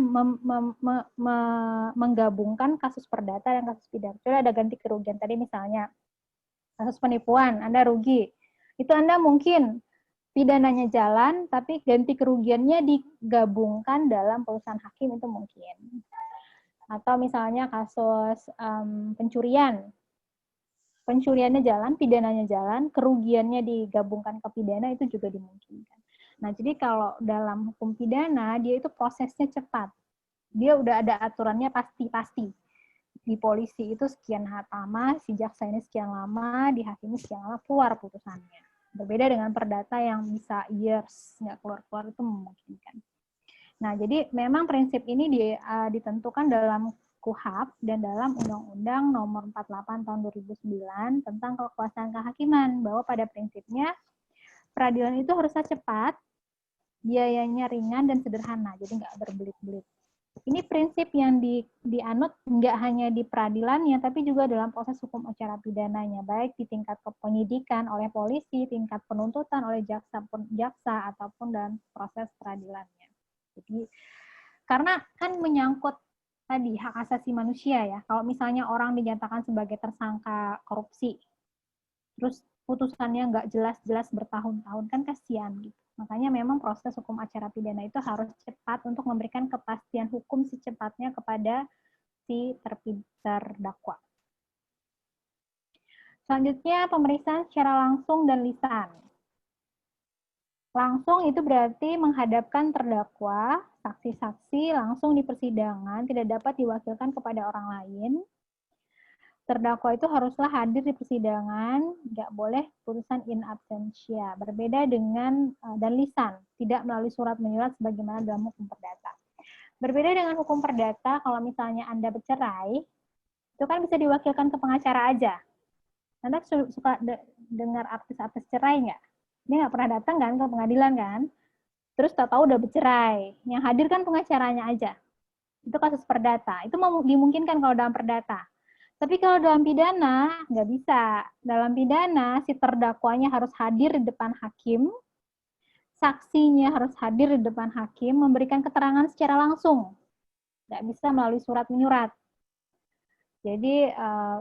menggabungkan kasus perdata dan kasus pidana. Jadi ada ganti kerugian. Tadi misalnya kasus penipuan, Anda rugi. Itu Anda mungkin pidananya jalan, tapi ganti kerugiannya digabungkan dalam putusan hakim, itu mungkin. Atau misalnya kasus pencurian. Pencuriannya jalan, pidananya jalan, kerugiannya digabungkan ke pidana, itu juga dimungkinkan. Nah, jadi kalau dalam hukum pidana, dia itu prosesnya cepat. Dia udah ada aturannya pasti-pasti. Di polisi itu sekian lama, si jaksa ini sekian lama, di hakim ini sekian lama, keluar putusannya. Berbeda dengan perdata yang bisa years, nggak keluar-keluar, itu memungkinkan. Nah, jadi memang prinsip ini ditentukan dalam KUHP dan dalam Undang-Undang Nomor 48 Tahun 2009 tentang kekuasaan kehakiman, bahwa pada prinsipnya peradilan itu harusnya cepat, biayanya ringan dan sederhana, jadi nggak berbelit-belit. Ini prinsip yang dianut nggak hanya di peradilannya, tapi juga dalam proses hukum acara pidananya, baik di tingkat penyidikan oleh polisi, tingkat penuntutan oleh jaksa ataupun dalam proses peradilannya. Jadi, karena kan menyangkut tadi hak asasi manusia ya. Kalau misalnya orang dinyatakan sebagai tersangka korupsi, terus putusannya nggak jelas-jelas bertahun-tahun, kan kasihan gitu. Makanya memang proses hukum acara pidana itu harus cepat untuk memberikan kepastian hukum secepatnya kepada si terdakwa. Selanjutnya, pemeriksaan secara langsung dan lisan. Langsung itu berarti menghadapkan terdakwa, saksi-saksi langsung di persidangan, tidak dapat diwakilkan kepada orang lain. Terdakwa itu haruslah hadir di persidangan, nggak boleh putusan in absentia. Berbeda dengan dan lisan, tidak melalui surat menyurat sebagaimana dalam hukum perdata. Berbeda dengan hukum perdata, kalau misalnya Anda bercerai, itu kan bisa diwakilkan ke pengacara aja. Anda suka dengar artis-artis cerai nggak? Dia nggak pernah datang kan ke pengadilan kan? Terus tahu-tahu udah bercerai. Yang hadir kan pengacaranya aja. Itu kasus perdata. Itu dimungkinkan kalau dalam perdata. Tapi kalau dalam pidana, nggak bisa. Dalam pidana, si terdakwanya harus hadir di depan hakim, saksinya harus hadir di depan hakim, memberikan keterangan secara langsung. Nggak bisa melalui surat menyurat. Jadi,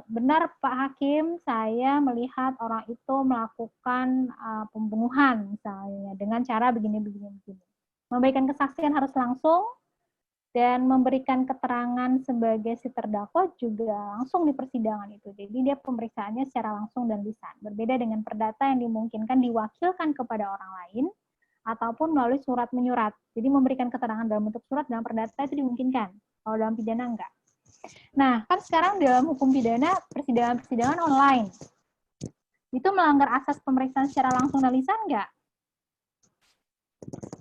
benar Pak Hakim, saya melihat orang itu melakukan pembunuhan, misalnya, dengan cara begini-begini. Memberikan kesaksian harus langsung, dan memberikan keterangan sebagai si terdakwa juga langsung di persidangan itu. Jadi dia pemeriksaannya secara langsung dan lisan. Berbeda dengan perdata yang dimungkinkan diwakilkan kepada orang lain ataupun melalui surat menyurat. Jadi memberikan keterangan dalam bentuk surat dalam perdata itu dimungkinkan. Kalau dalam pidana enggak. Nah, kan sekarang dalam hukum pidana persidangan online. Itu melanggar asas pemeriksaan secara langsung dan lisan enggak?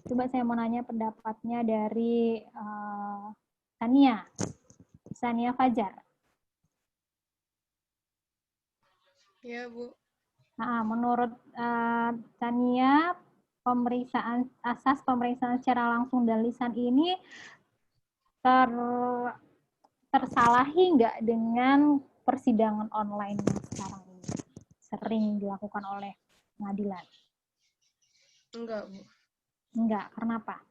Coba saya mau nanya pendapatnya dari Sania Fajar. Ya, Bu. Nah, menurut Sania, asas pemeriksaan secara langsung dan lisan ini tersalahi nggak dengan persidangan online yang sekarang ini sering dilakukan oleh pengadilan? Enggak, Bu. Enggak, kenapa?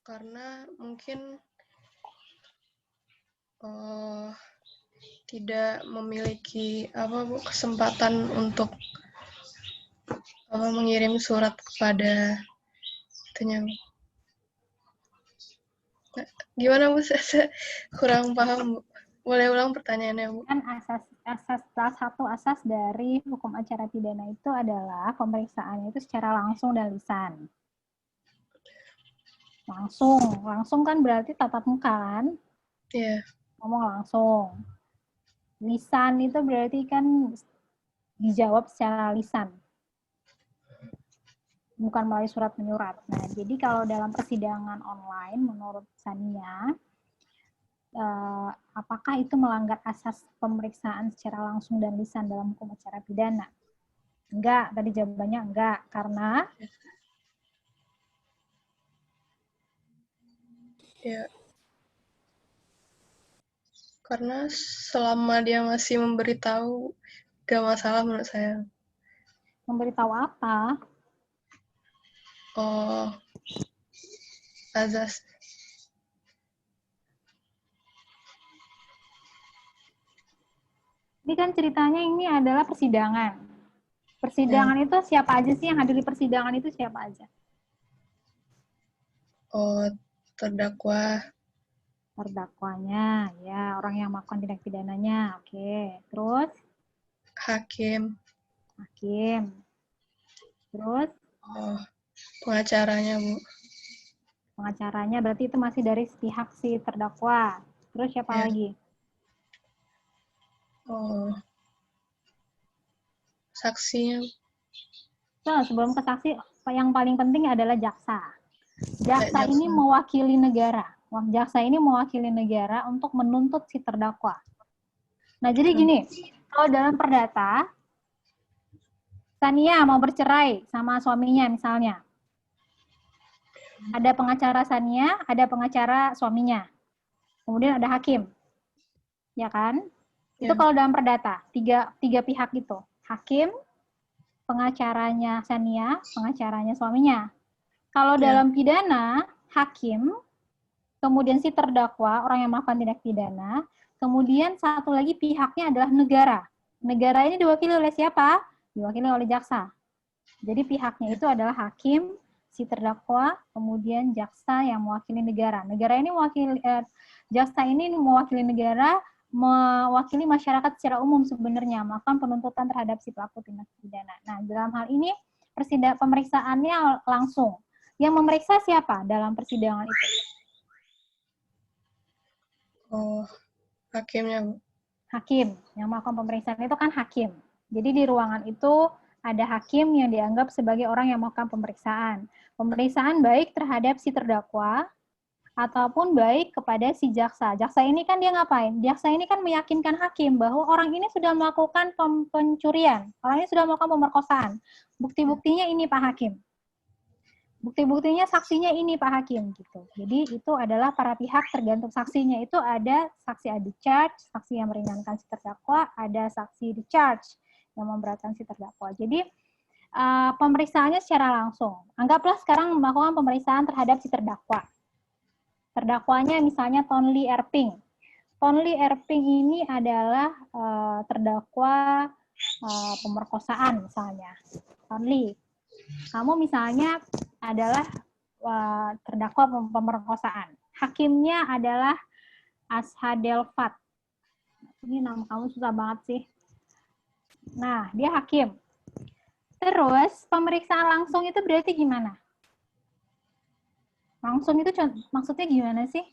Karena mungkin tidak memiliki kesempatan untuk mengirim surat kepada itunya. Gimana, Bu? Saya kurang paham, Bu. Boleh ulang pertanyaannya, Bu? Kan salah satu asas dari hukum acara pidana itu adalah pemeriksaannya itu secara langsung dan lisan. Langsung kan berarti tatap muka kan? Iya. Ngomong langsung. Lisan itu berarti kan dijawab secara lisan. Bukan melalui surat menyurat. Nah, jadi kalau dalam persidangan online, menurut Sania, apakah itu melanggar asas pemeriksaan secara langsung dan lisan dalam hukum acara pidana? Enggak, tadi jawabannya enggak. Karena? Ya. Karena selama dia masih memberitahu, gak masalah menurut saya. Memberitahu apa? Azas. Ini kan ceritanya ini adalah persidangan. Persidangan itu siapa aja sih yang hadir di persidangan itu siapa aja? Terdakwa. Terdakwanya, ya orang yang melakukan tindak pidananya. Oke, terus? Hakim. Terus? Pengacaranya, Bu. Pengacaranya berarti itu masih dari pihak si terdakwa. Terus siapa lagi? Saksinya. Nah, sebelum ke saksi, yang paling penting adalah jaksa. Jaksa ini mewakili negara. Jaksa ini mewakili negara untuk menuntut si terdakwa. Nah, jadi gini, kalau dalam perdata, Sania mau bercerai sama suaminya misalnya. Ada pengacara Sania, ada pengacara suaminya. Kemudian ada hakim. Ya kan? Itu Ya. kalau dalam perdata, tiga pihak itu. Hakim, pengacaranya Sania, pengacaranya suaminya. Kalau Ya. dalam pidana, hakim, kemudian si terdakwa, orang yang melakukan tindak pidana, kemudian satu lagi pihaknya adalah negara. Negara ini diwakili oleh siapa? Diwakili oleh jaksa. Jadi pihaknya itu adalah hakim, si terdakwa, kemudian jaksa yang mewakili negara. Negara ini mewakili, jaksa ini mewakili negara, mewakili masyarakat secara umum sebenarnya, melakukan penuntutan terhadap si pelaku tindak pidana. Nah, dalam hal ini pemeriksaannya langsung. Yang memeriksa siapa dalam persidangan itu? Oh, hakimnya, Bu. Hakim. Yang melakukan pemeriksaan itu kan hakim. Jadi di ruangan itu ada hakim yang dianggap sebagai orang yang melakukan pemeriksaan. Pemeriksaan baik terhadap si terdakwa, ataupun baik kepada si jaksa. Jaksa ini kan dia ngapain? Jaksa ini kan meyakinkan hakim bahwa orang ini sudah melakukan pencurian, orang ini sudah melakukan pemerkosaan. Bukti-buktinya ini Pak Hakim. Bukti-buktinya saksinya ini Pak Hakim gitu. Jadi itu adalah para pihak tergantung saksinya. Itu ada saksi adu charge, saksi yang meringankan si terdakwa, ada saksi discharge yang memberatkan si terdakwa. Jadi pemeriksaannya secara langsung. Anggaplah sekarang melakukan pemeriksaan terhadap si terdakwa. Terdakwanya misalnya Tonli Erping. Tonli Erping ini adalah terdakwa pemerkosaan misalnya. Tonli, kamu misalnya adalah terdakwa pemerkosaan. Hakimnya adalah Ashadel Fat. Ini nama kamu susah banget sih. Nah, dia hakim. Terus pemeriksaan langsung itu berarti gimana? Langsung itu maksudnya gimana sih?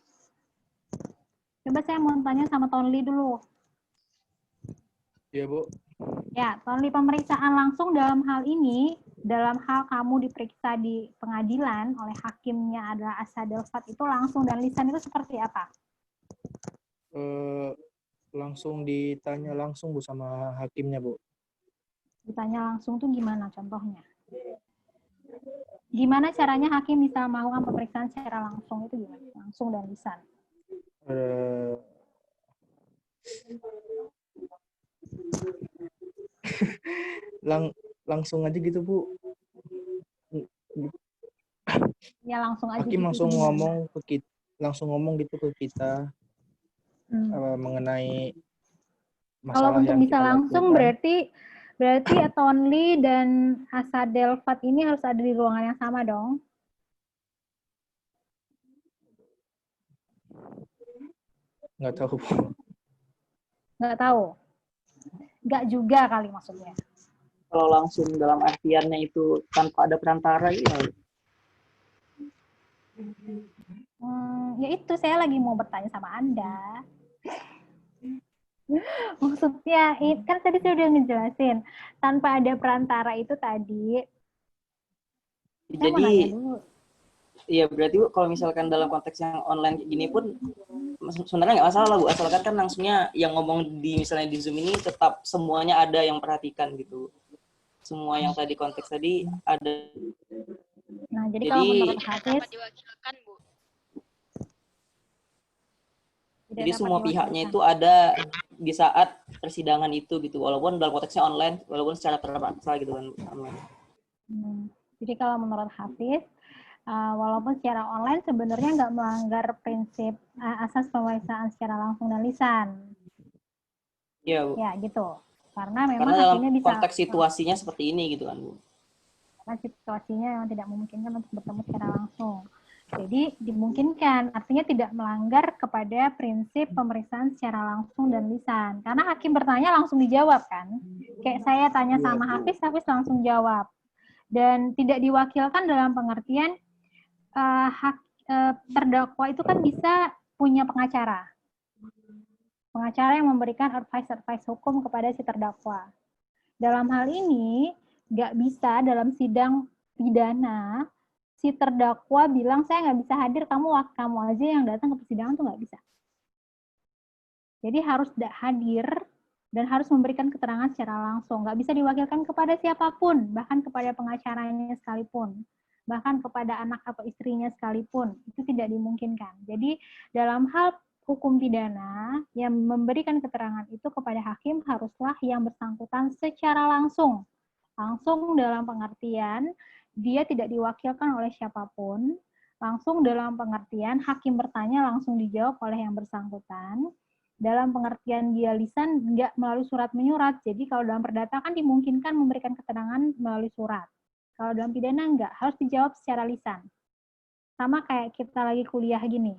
Coba saya mau tanya sama Tonli dulu. Iya, Bu. Ya, Tonli, pemeriksaan langsung dalam hal ini, dalam hal kamu diperiksa di pengadilan oleh hakimnya adalah Ashadel Fat, itu langsung dan lisan itu seperti apa? Langsung ditanya langsung, Bu, sama hakimnya, Bu. Ditanya langsung tuh gimana contohnya? Gimana caranya hakim bisa melakukan pemeriksaan secara langsung itu gimana? Langsung dan lisan. Langsung aja gitu, Bu. Ya langsung aja Hakim gitu, langsung gimana? ngomong ke kita, langsung ngomong gitu ke kita mengenai Kalau masalah untuk yang bisa kita langsung lakukan. berarti Tonli dan Ashadel Fat ini harus ada di ruangan yang sama dong. Nggak tahu, Bu. Nggak tahu. Nggak juga kali maksudnya. Kalau langsung dalam artiannya itu tanpa ada perantara ya. Ya itu saya lagi mau bertanya sama Anda. Maksudnya, kan tadi saya udah ngejelasin. Tanpa ada perantara itu tadi. Saya mau nanya Jadi dulu. ya berarti Bu, kalau misalkan dalam konteks yang online gini pun sebenarnya nggak masalah lah Bu, asalkan kan langsungnya yang ngomong di misalnya di Zoom ini tetap semuanya ada yang perhatikan gitu. Semua yang tadi konteks tadi ada. Nah, jadi kalau menurut Hafiz, diwakilkan, Bu? Jadi semua pihaknya itu ada di saat persidangan itu gitu, walaupun dalam konteksnya online, walaupun secara terpaksa gitu kan online. Jadi kalau menurut Hafiz, walaupun secara online sebenarnya nggak melanggar prinsip asas pemeriksaan secara langsung dan lisan. Iya, Bu. Ya, gitu. Karena memang Karena dalam hakimnya bisa konteks situasinya seperti ini gitu kan, Bu. karena situasinya yang tidak memungkinkan untuk bertemu secara langsung. Jadi dimungkinkan, artinya tidak melanggar kepada prinsip pemeriksaan secara langsung dan lisan. Karena hakim bertanya langsung dijawab kan. Kayak saya tanya sama Hafiz, Hafiz langsung jawab. Dan tidak diwakilkan dalam pengertian terdakwa itu kan bisa punya pengacara. Pengacara yang memberikan advice hukum kepada si terdakwa. Dalam hal ini, nggak bisa dalam sidang pidana, si terdakwa bilang, saya nggak bisa hadir, kamu aja yang datang ke persidangan tuh nggak bisa. Jadi harus hadir dan harus memberikan keterangan secara langsung. Nggak bisa diwakilkan kepada siapapun, bahkan kepada pengacaranya sekalipun. bahkan kepada anak atau istrinya sekalipun, itu tidak dimungkinkan. Jadi dalam hal hukum pidana, yang memberikan keterangan itu kepada hakim haruslah yang bersangkutan secara langsung. Langsung dalam pengertian, dia tidak diwakilkan oleh siapapun, langsung dalam pengertian hakim bertanya langsung dijawab oleh yang bersangkutan. Dalam pengertian dia lisan, nggak melalui surat menyurat. Jadi kalau dalam perdata kan dimungkinkan memberikan keterangan melalui surat. Kalau dalam pidana nggak, harus dijawab secara lisan. Sama kayak kita lagi kuliah gini.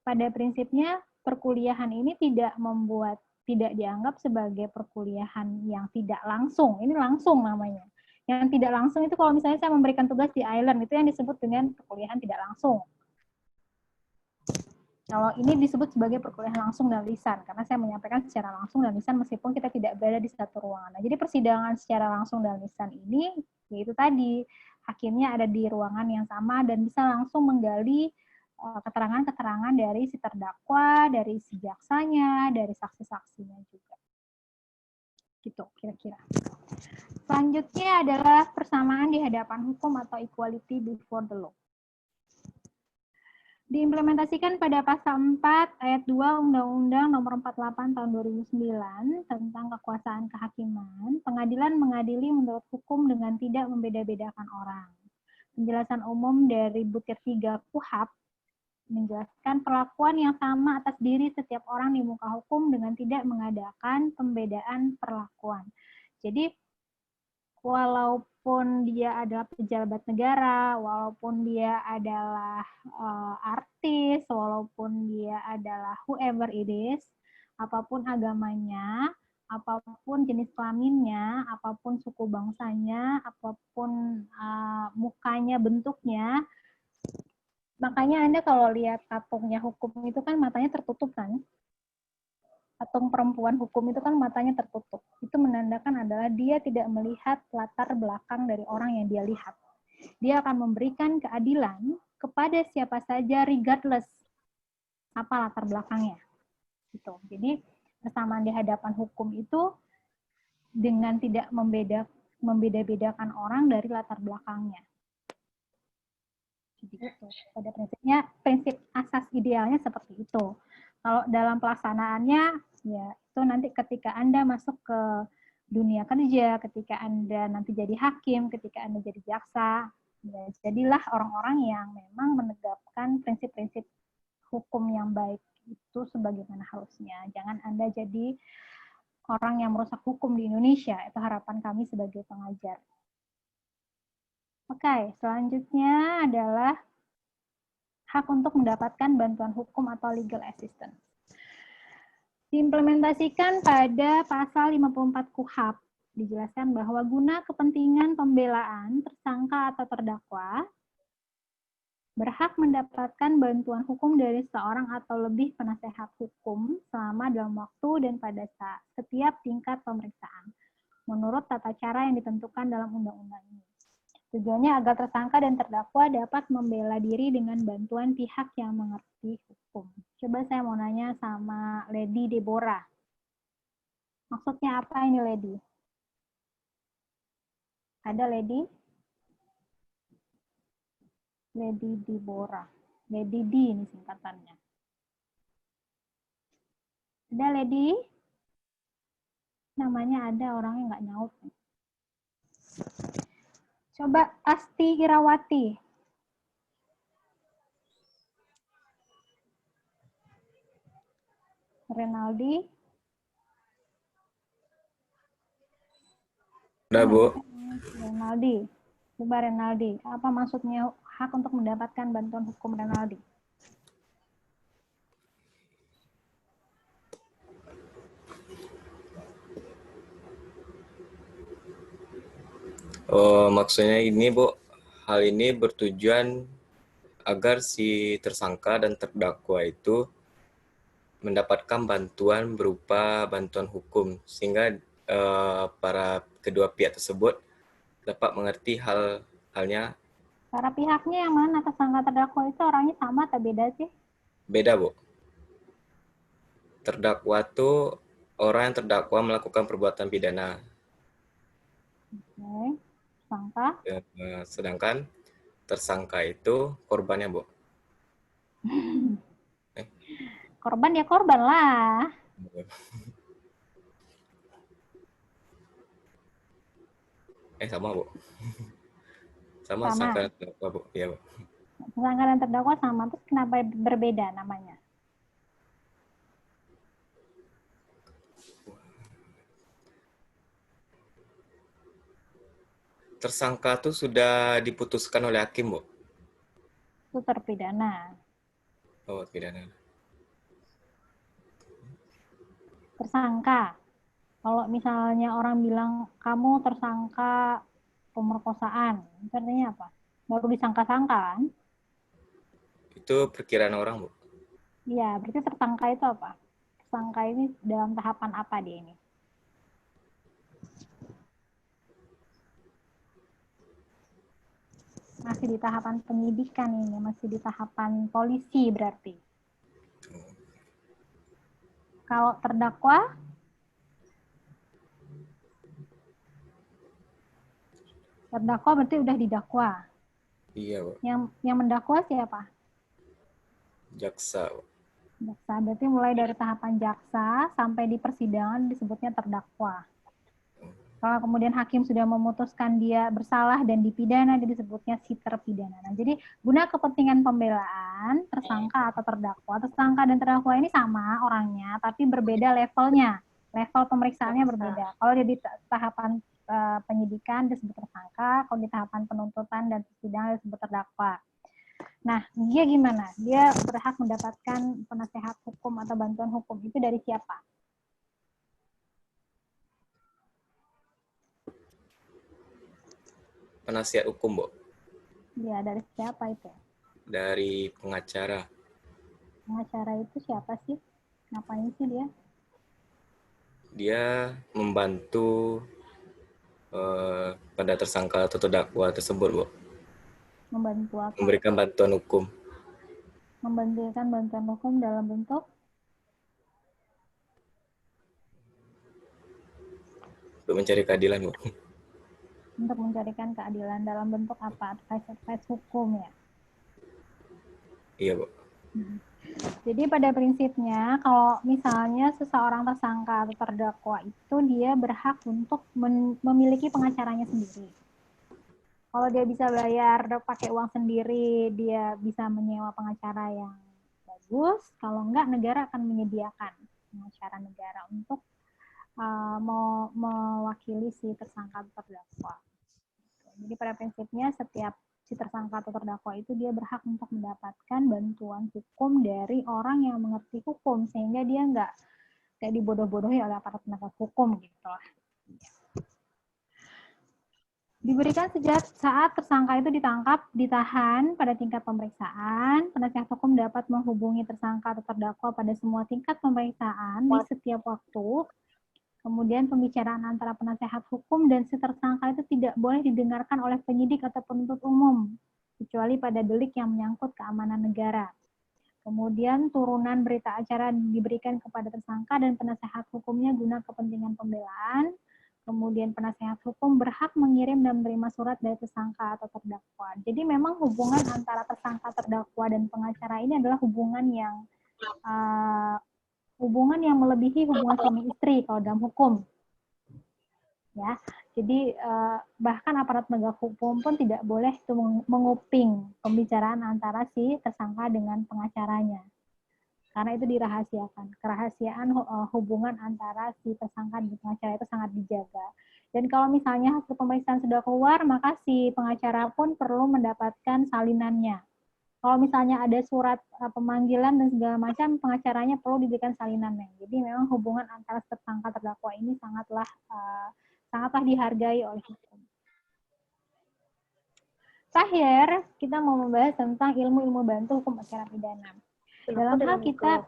Pada prinsipnya, perkuliahan ini tidak dianggap sebagai perkuliahan yang tidak langsung. Ini langsung namanya. Yang tidak langsung itu kalau misalnya saya memberikan tugas di island, itu yang disebut dengan perkuliahan tidak langsung. Kalau ini disebut sebagai perkuliahan langsung dan lisan, karena saya menyampaikan secara langsung dan lisan meskipun kita tidak berada di satu ruangan. Nah, jadi persidangan secara langsung dan lisan ini, yaitu tadi, hakimnya ada di ruangan yang sama dan bisa langsung menggali keterangan-keterangan dari si terdakwa, dari si jaksanya, dari saksi-saksinya juga. Gitu, kira-kira. Selanjutnya adalah persamaan di hadapan hukum atau equality before the law. Diimplementasikan pada pasal 4 ayat 2 Undang-Undang Nomor 48 Tahun 2009 tentang kekuasaan kehakiman, pengadilan mengadili menurut hukum dengan tidak membeda-bedakan orang. Penjelasan umum dari butir 3 KUHP menjelaskan perlakuan yang sama atas diri setiap orang di muka hukum dengan tidak mengadakan pembedaan perlakuan. Jadi, walaupun dia adalah pejabat negara, walaupun dia adalah artis, walaupun dia adalah whoever it is, apapun agamanya, apapun jenis kelaminnya, apapun suku bangsanya, apapun mukanya, bentuknya, makanya Anda kalau lihat patungnya hukum itu kan matanya tertutup kan? Patung perempuan hukum itu kan matanya tertutup. Itu menandakan adalah dia tidak melihat latar belakang dari orang yang dia lihat. Dia akan memberikan keadilan kepada siapa saja regardless apa latar belakangnya. Gitu. Jadi persamaan di hadapan hukum itu dengan tidak membeda-bedakan orang dari latar belakangnya. Jadi gitu. Pada prinsipnya, prinsip asas idealnya seperti itu. Kalau dalam pelaksanaannya, ya itu nanti ketika Anda masuk ke dunia kerja, ketika Anda nanti jadi hakim, ketika Anda jadi jaksa, ya jadilah orang-orang yang memang menegakkan prinsip-prinsip hukum yang baik itu sebagaimana harusnya. Jangan Anda jadi orang yang merusak hukum di Indonesia, itu harapan kami sebagai pengajar. Oke, selanjutnya adalah hak untuk mendapatkan bantuan hukum atau legal assistance. Diimplementasikan pada pasal 54 KUHP, dijelaskan bahwa guna kepentingan pembelaan tersangka atau terdakwa, berhak mendapatkan bantuan hukum dari seorang atau lebih penasehat hukum selama dalam waktu dan pada setiap tingkat pemeriksaan, menurut tata cara yang ditentukan dalam undang-undang ini. Tujuannya agar tersangka dan terdakwa dapat membela diri dengan bantuan pihak yang mengerti hukum. Coba saya mau nanya sama Lady Deborah. Maksudnya apa ini, Lady? Ada Lady? Lady Deborah. Lady D ini singkatannya. Ada Lady? Namanya ada, orangnya nggak nyaut. Coba Asti Irawati. Renaldi. Udah, Bu. Renaldi. Coba Renaldi. Apa maksudnya hak untuk mendapatkan bantuan hukum Renaldi? Oh, maksudnya ini, Bu. Hal ini bertujuan agar si tersangka dan terdakwa itu mendapatkan bantuan berupa bantuan hukum, sehingga para kedua pihak tersebut dapat mengerti halnya. Para pihaknya yang mana? Tersangka terdakwa itu orangnya sama atau beda sih? Beda, Bu. Terdakwa tuh orang yang terdakwa melakukan perbuatan pidana. Oke. Tersangka? Sedangkan tersangka itu korbannya, Bu? Korban ya korban lah. Sama, Bu. Sama Sama. tersangka dan terdakwa, Bu. Iya, Bu. Tersangka dan terdakwa sama, terus kenapa berbeda namanya? Tersangka itu sudah diputuskan oleh hakim, Bu. Itu terpidana. Oh, pidana. Tersangka. Kalau misalnya orang bilang kamu tersangka pemerkosaan, itu artinya apa? Baru disangka-sangka kan? Itu perkiraan orang, Bu. Iya, berarti tersangka itu apa? Tersangka ini dalam tahapan apa dia ini? Masih di tahapan penyidikan ini, masih di tahapan polisi berarti. Kalau terdakwa, berarti udah didakwa. Iya, Bu. Yang mendakwa siapa? Jaksa, Bu. Jaksa, berarti mulai dari tahapan jaksa sampai di persidangan disebutnya terdakwa. Kalau kemudian hakim sudah memutuskan dia bersalah dan dipidana, dia disebutnya si terpidana. Nah, jadi guna kepentingan pembelaan, tersangka atau terdakwa, tersangka dan terdakwa ini sama orangnya, tapi berbeda levelnya. Level pemeriksaannya berbeda. Kalau dia di tahapan penyidikan disebut tersangka, kalau di tahapan penuntutan dan persidangan disebut terdakwa. Nah, dia gimana? Dia berhak mendapatkan penasehat hukum atau bantuan hukum itu dari siapa? Penasihat hukum, Bu. Ya, dari siapa itu? Dari pengacara. Pengacara itu siapa sih? Ngapain sih dia? Dia membantu pada tersangka atau terdakwa tersebut, Bu. Membantu apa? Memberikan bantuan hukum. Memberikan bantuan hukum dalam bentuk Untuk mencari keadilan, Bu. untuk mencarikan keadilan dalam bentuk apa? Advice hukum ya. Iya, Bu. Jadi pada prinsipnya kalau misalnya seseorang tersangka atau terdakwa itu dia berhak untuk memiliki pengacaranya sendiri. Kalau dia bisa bayar pakai uang sendiri, dia bisa menyewa pengacara yang bagus. Kalau enggak, negara akan menyediakan pengacara negara untuk mewakili si tersangka atau terdakwa. Jadi pada prinsipnya setiap si tersangka atau terdakwa itu dia berhak untuk mendapatkan bantuan hukum dari orang yang mengerti hukum sehingga dia nggak kayak dibodoh-bodohi oleh aparat penegak hukum gitu lah. Diberikan sejak saat tersangka itu ditangkap, ditahan pada tingkat pemeriksaan, penasihat hukum dapat menghubungi tersangka atau terdakwa pada semua tingkat pemeriksaan di setiap waktu. Kemudian pembicaraan antara penasehat hukum dan si tersangka itu tidak boleh didengarkan oleh penyidik atau penuntut umum, kecuali pada delik yang menyangkut keamanan negara. Kemudian turunan berita acara diberikan kepada tersangka dan penasehat hukumnya guna kepentingan pembelaan. Kemudian penasehat hukum berhak mengirim dan menerima surat dari tersangka atau terdakwa. Jadi memang hubungan antara tersangka, terdakwa, dan pengacara ini adalah hubungan yang melebihi hubungan suami istri kalau dalam hukum. Ya, jadi bahkan aparat penegak hukum pun tidak boleh itu menguping pembicaraan antara si tersangka dengan pengacaranya. Karena itu dirahasiakan. Kerahasiaan hubungan antara si tersangka dan pengacara itu sangat dijaga. Dan kalau misalnya hasil pemeriksaan sudah keluar, maka si pengacara pun perlu mendapatkan salinannya. Kalau misalnya ada surat pemanggilan dan segala macam, pengacaranya perlu diberikan salinannya. Jadi memang hubungan antara tersangka terdakwa ini sangatlah dihargai oleh hukum. Terakhir, kita mau membahas tentang ilmu-ilmu bantu hukum acara pidana. Dalam hal kita,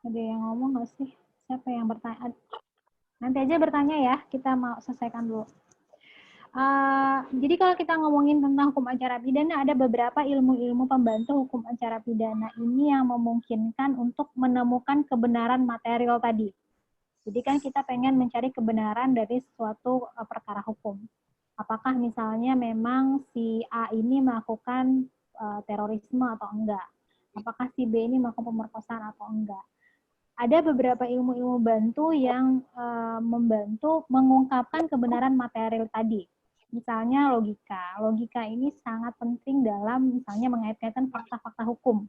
ada yang ngomong nggak sih? Siapa yang bertanya? Nanti aja bertanya ya, kita mau selesaikan dulu. Jadi kalau kita ngomongin tentang hukum acara pidana, ada beberapa ilmu-ilmu pembantu hukum acara pidana ini yang memungkinkan untuk menemukan kebenaran material tadi. Jadi kan kita pengen mencari kebenaran dari suatu perkara hukum. Apakah misalnya memang si A ini melakukan terorisme atau enggak? Apakah si B ini melakukan pemerkosaan atau enggak? Ada beberapa ilmu-ilmu bantu yang membantu mengungkapkan kebenaran material tadi. Misalnya logika. Logika ini sangat penting dalam misalnya mengait-ngaitkan fakta-fakta hukum.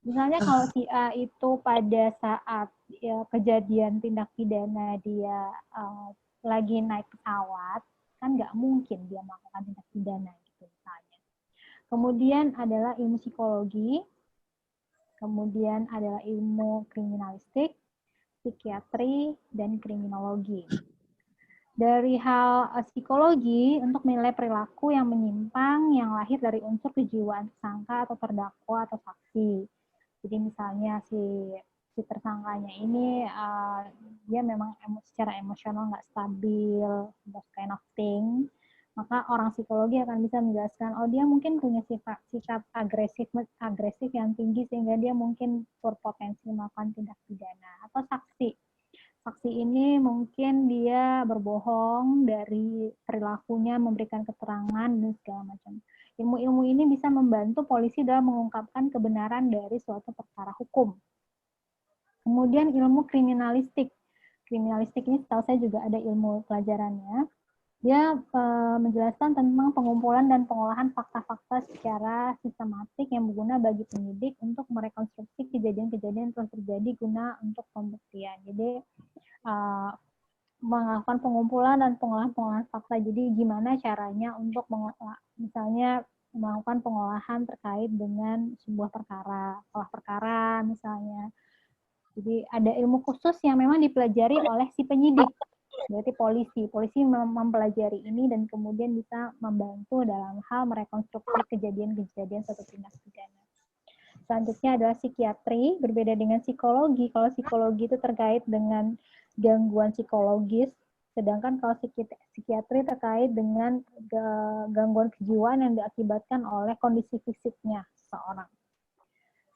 Misalnya kalau si A itu pada saat ya, kejadian tindak pidana dia lagi naik pesawat, kan nggak mungkin dia melakukan tindak pidana gitu misalnya. Kemudian adalah ilmu psikologi, kemudian adalah ilmu kriminalistik, psikiatri, dan kriminologi. Dari hal psikologi, untuk menilai perilaku yang menyimpang yang lahir dari unsur kejiwaan tersangka atau terdakwa atau saksi. Jadi misalnya si tersangkanya ini dia memang secara emosional nggak stabil, those kind of thing, maka orang psikologi akan bisa menjelaskan, oh dia mungkin punya sikap agresif yang tinggi sehingga dia mungkin berpotensi melakukan tindak pidana. Atau saksi ini mungkin dia berbohong dari perilakunya, memberikan keterangan dan segala macam. Ilmu-ilmu ini bisa membantu polisi dalam mengungkapkan kebenaran dari suatu perkara hukum. Kemudian ilmu kriminalistik. Kriminalistik ini setahu saya juga ada ilmu pelajarannya. Dia menjelaskan tentang pengumpulan dan pengolahan fakta-fakta secara sistematik yang berguna bagi penyidik untuk merekonstruksi kejadian-kejadian yang telah terjadi guna untuk pembuktian. Jadi melakukan pengumpulan dan pengolahan fakta. Jadi gimana caranya untuk misalnya melakukan pengolahan terkait dengan sebuah perkara, olah perkara misalnya. Jadi ada ilmu khusus yang memang dipelajari oleh si penyidik. Berarti polisi mempelajari ini dan kemudian bisa membantu dalam hal merekonstruksi kejadian-kejadian suatu tindak pidana. Selanjutnya adalah psikiatri, berbeda dengan psikologi. Kalau psikologi itu terkait dengan gangguan psikologis, sedangkan kalau psikiatri terkait dengan gangguan kejiwaan yang diakibatkan oleh kondisi fisiknya seseorang.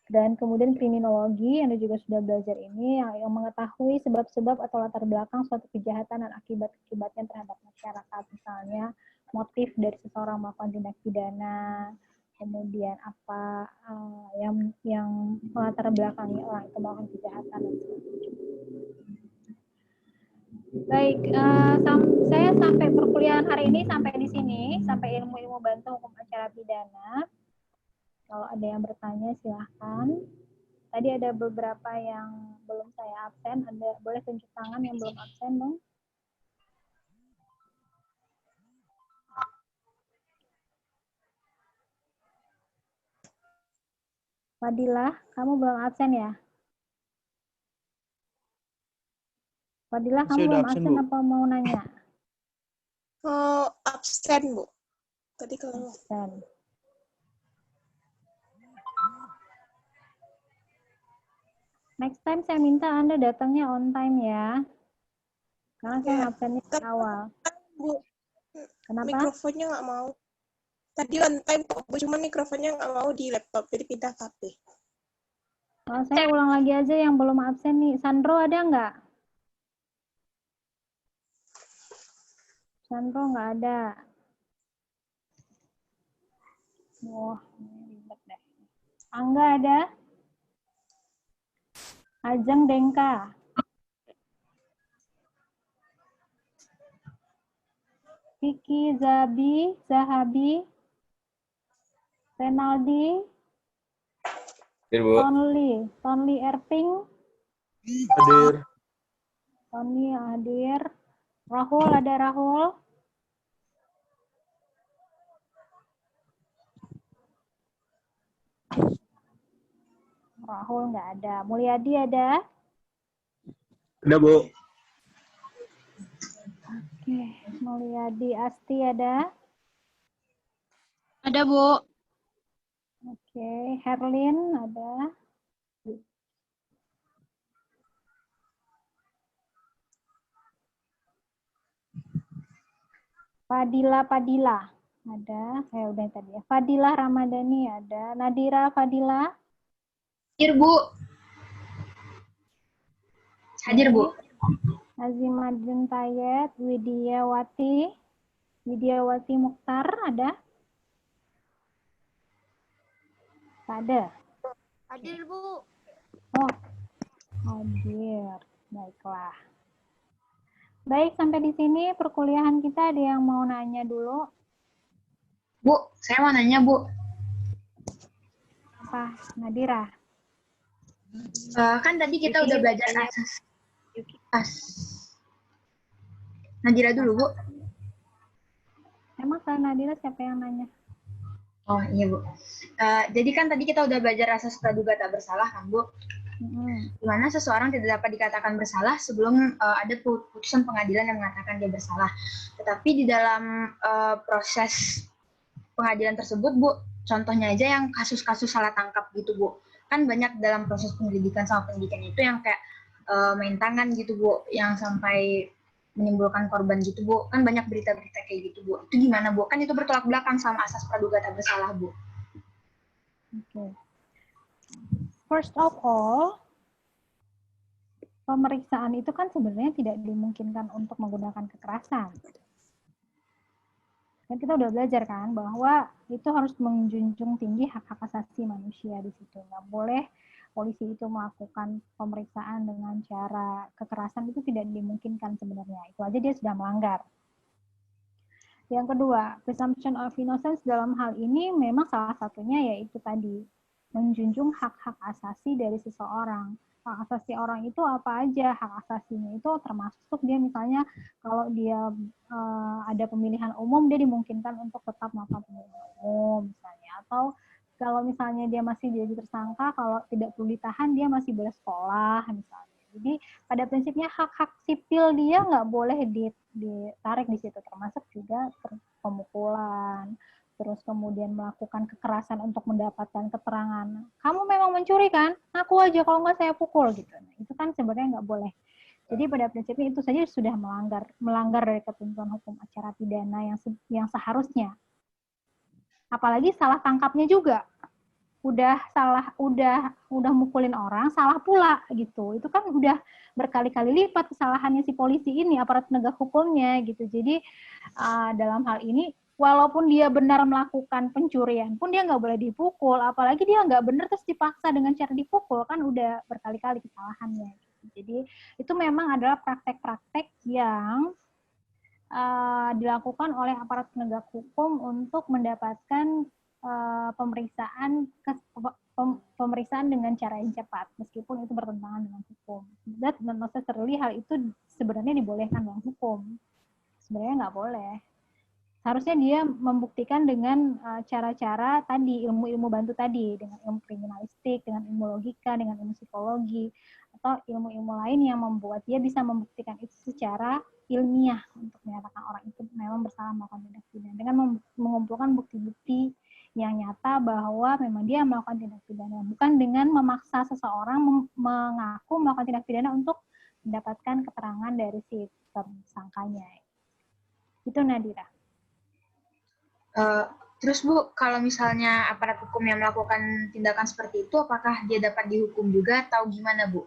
Dan kemudian kriminologi, Anda juga sudah belajar ini, yang mengetahui sebab-sebab atau latar belakang suatu kejahatan dan akibat-akibatnya terhadap masyarakat. Misalnya, motif dari seseorang melakukan tindak pidana, kemudian apa yang latar belakangnya orang itu melakukan kejahatan dan sebagainya. Baik, saya sampai perkuliahan hari ini sampai di sini, sampai ilmu-ilmu bantu hukum acara pidana. Kalau ada yang bertanya silahkan. Tadi ada beberapa yang belum saya absen, boleh tunjuk tangan yang belum absen dong. Fadilah, kamu belum absen ya? Fadilah, kamu belum absen apa mau nanya? Oh, absen, Bu. Tadi kalau absen. Next time saya minta Anda datangnya on time ya. Karena saya absennya di awal. Bu, kenapa? Mikrofonnya nggak mau. Tadi on time kok, Bu, cuma mikrofonnya nggak mau di laptop, jadi pindah HP. Oh, saya ulang lagi aja yang belum absen nih. Sandro ada nggak? Sandro nggak ada. Wah, ribet deh. Angga ada? Ajeng Dengka. Kiki Zahabi, Renaldi, Tonli Erping. Hadir. Tonli hadir. Rahul, ada Rahul? Rahul nggak ada. Mulyadi ada? Ada, Bu. Oke, Mulyadi. Asti ada? Ada, Bu. Oke, Herlin ada? Fadila ada, udah tadi ya. Fadila Ramadhani ada. Nadira Fadila? Hadir, Bu. Hadir, Bu. Azimadin Tayed, Widiawati, Widiawati Mukhtar ada? Tak ada. Hadir, Bu. Oh, hadir. Baiklah. Baik, sampai di sini perkuliahan kita. Ada yang mau nanya dulu? Bu, saya mau nanya, Bu. Apa? Nadira? Kan tadi kita udah belajar Nadira dulu, Bu. Emang kalau Nadira siapa yang nanya? Oh, iya, Bu. Jadi kan tadi kita udah belajar asas praduga tak bersalah, kan, Bu? Di mana seseorang tidak dapat dikatakan bersalah sebelum ada putusan pengadilan yang mengatakan dia bersalah. Tetapi di dalam proses pengadilan tersebut, Bu, contohnya aja yang kasus-kasus salah tangkap gitu, Bu. Kan banyak dalam proses penyelidikan sama penyidikan itu yang kayak main tangan gitu, Bu, yang sampai menimbulkan korban gitu, Bu. Kan banyak berita-berita kayak gitu, Bu. Itu gimana, Bu? Kan itu bertolak belakang sama asas praduga tak bersalah, Bu. Oke. First of all, pemeriksaan itu kan sebenarnya tidak dimungkinkan untuk menggunakan kekerasan. Dan kita udah belajar kan bahwa itu harus menjunjung tinggi hak-hak asasi manusia di situ. Nggak boleh polisi itu melakukan pemeriksaan dengan cara kekerasan, itu tidak dimungkinkan sebenarnya. Itu aja dia sudah melanggar. Yang kedua, presumption of innocence dalam hal ini memang salah satunya yaitu tadi menjunjung hak-hak asasi dari seseorang. Hak asasi orang itu apa aja? Hak asasinya itu termasuk dia misalnya kalau dia ada pemilihan umum, dia dimungkinkan untuk tetap melakukan pemilihan umum misalnya. Atau kalau misalnya dia masih jadi tersangka, kalau tidak perlu ditahan, dia masih boleh sekolah misalnya. Jadi pada prinsipnya hak-hak sipil dia nggak boleh ditarik di situ, termasuk juga pemukulan, terus kemudian melakukan kekerasan untuk mendapatkan keterangan. Kamu memang mencuri kan? Aku aja, kalau nggak saya pukul gitu. Nah, itu kan sebenarnya nggak boleh. Jadi pada prinsipnya itu saja sudah melanggar dari ketentuan hukum acara pidana yang seharusnya. Apalagi salah tangkapnya juga. Udah mukulin orang, salah pula gitu. Itu kan udah berkali-kali lipat kesalahannya si polisi ini, aparat penegak hukumnya gitu. Jadi dalam hal ini, walaupun dia benar melakukan pencurian pun dia nggak boleh dipukul, apalagi dia nggak benar terus dipaksa dengan cara dipukul, kan udah berkali-kali kesalahannya. Gitu. Jadi itu memang adalah praktek-praktek yang dilakukan oleh aparat penegak hukum untuk mendapatkan pemeriksaan dengan cara yang cepat, meskipun itu bertentangan dengan hukum. Dan not necessarily hal itu sebenarnya dibolehkan dalam hukum. Sebenarnya nggak boleh. Seharusnya dia membuktikan dengan cara-cara tadi, ilmu-ilmu bantu tadi, dengan ilmu kriminalistik, dengan ilmu logika, dengan ilmu psikologi, atau ilmu-ilmu lain yang membuat dia bisa membuktikan itu secara ilmiah untuk menyatakan orang itu memang bersalah melakukan tindak pidana, dengan mengumpulkan bukti-bukti yang nyata bahwa memang dia melakukan tindak pidana, bukan dengan memaksa seseorang mengaku melakukan tindak pidana untuk mendapatkan keterangan dari si tersangkanya. Itu Nadira. Terus Bu, kalau misalnya aparat hukum yang melakukan tindakan seperti itu, apakah dia dapat dihukum juga atau gimana, Bu?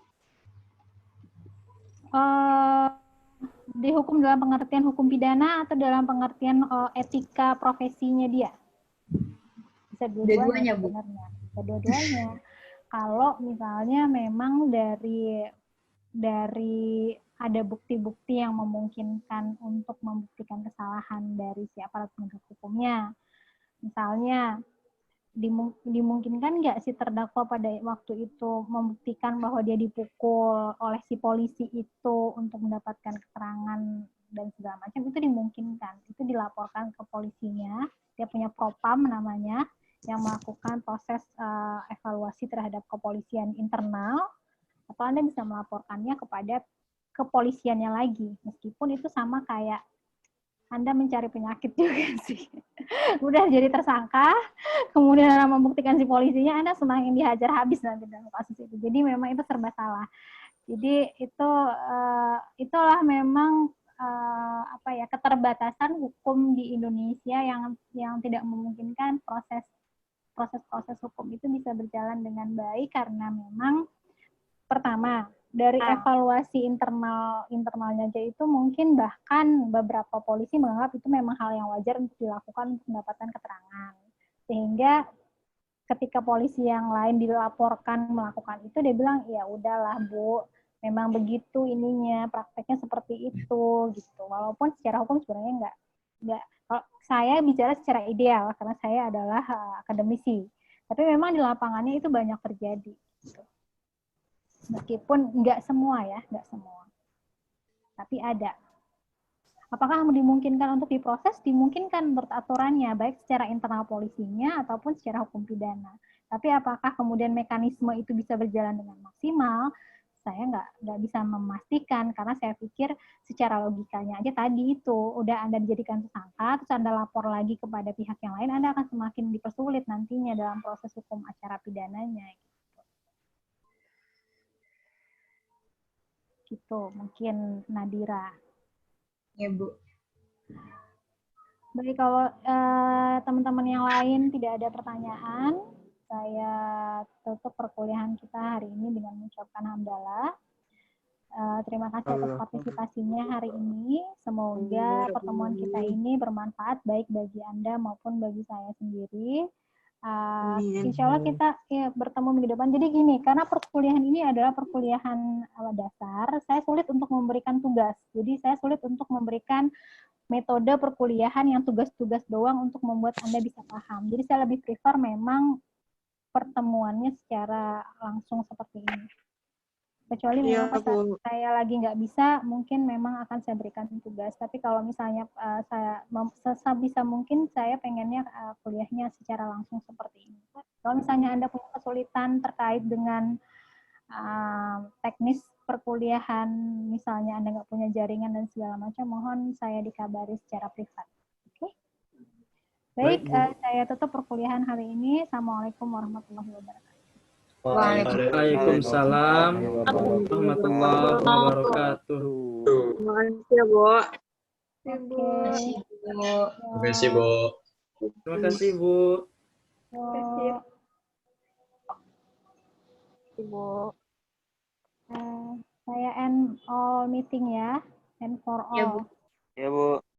Dihukum dalam pengertian hukum pidana atau dalam pengertian etika profesinya dia? Bisa dua-duanya sebenarnya. Dua-duanya. Kalau misalnya memang dari ada bukti-bukti yang memungkinkan untuk membuktikan kesalahan dari si aparat penegak hukumnya. Misalnya, dimungkinkan nggak si terdakwa pada waktu itu membuktikan bahwa dia dipukul oleh si polisi itu untuk mendapatkan keterangan dan segala macam, itu dimungkinkan. Itu dilaporkan ke polisinya, dia punya propam namanya, yang melakukan proses evaluasi terhadap kepolisian internal, atau Anda bisa melaporkannya kepada kepolisiannya lagi, meskipun itu sama kayak Anda mencari penyakit juga sih. Udah jadi tersangka, kemudian Anda membuktikan si polisinya, Anda semakin dihajar habis nanti dalam kasus itu. Jadi memang itu serba salah. Jadi itulah memang keterbatasan hukum di Indonesia yang tidak memungkinkan proses hukum itu bisa berjalan dengan baik, karena memang pertama, dari evaluasi internalnya aja itu mungkin bahkan beberapa polisi menganggap itu memang hal yang wajar untuk dilakukan untuk mendapatkan keterangan. Sehingga ketika polisi yang lain dilaporkan melakukan itu, dia bilang, ya udahlah Bu, memang begitu ininya, prakteknya seperti itu gitu. Walaupun secara hukum sebenarnya nggak. Kalau saya bicara secara ideal karena saya adalah akademisi, tapi memang di lapangannya itu banyak terjadi. Gitu. Meskipun nggak semua ya, nggak semua, tapi ada. Apakah dimungkinkan untuk diproses? Dimungkinkan menurut aturannya, baik secara internal polisinya ataupun secara hukum pidana. Tapi apakah kemudian mekanisme itu bisa berjalan dengan maksimal? Saya nggak bisa memastikan, karena saya pikir secara logikanya aja tadi itu, udah Anda dijadikan tersangka, terus Anda lapor lagi kepada pihak yang lain, Anda akan semakin dipersulit nantinya dalam proses hukum acara pidananya. Gitu, mungkin Nadira. Ya, Bu. Baik, kalau teman-teman yang lain tidak ada pertanyaan, saya tutup perkuliahan kita hari ini dengan mengucapkan hamdalah. Terima kasih atas partisipasinya hari ini. Semoga pertemuan kita ini bermanfaat baik bagi Anda maupun bagi saya sendiri. Insya Allah kita ya, bertemu minggu depan. Jadi gini, karena perkuliahan ini adalah perkuliahan dasar, saya sulit untuk memberikan tugas. Jadi saya sulit untuk memberikan metode perkuliahan yang tugas-tugas doang untuk membuat Anda bisa paham. Jadi saya lebih prefer memang pertemuannya secara langsung seperti ini. Kecuali memang pas saya lagi nggak bisa, mungkin memang akan saya berikan tugas. Tapi kalau misalnya saya sebisa mungkin saya pengennya kuliahnya secara langsung seperti ini. Kalau misalnya Anda punya kesulitan terkait dengan teknis perkuliahan, misalnya Anda nggak punya jaringan dan segala macam, mohon saya dikabari secara privat. Oke? Baik, saya tutup perkuliahan hari ini. Assalamualaikum warahmatullahi wabarakatuh. Waalaikumsalam warahmatullahi wabarakatuh. Terima kasih ya, Bu. Terima kasih, Bu. Terima kasih, Bu. Bu. Saya end all meeting ya, end for all. Ya, Bu.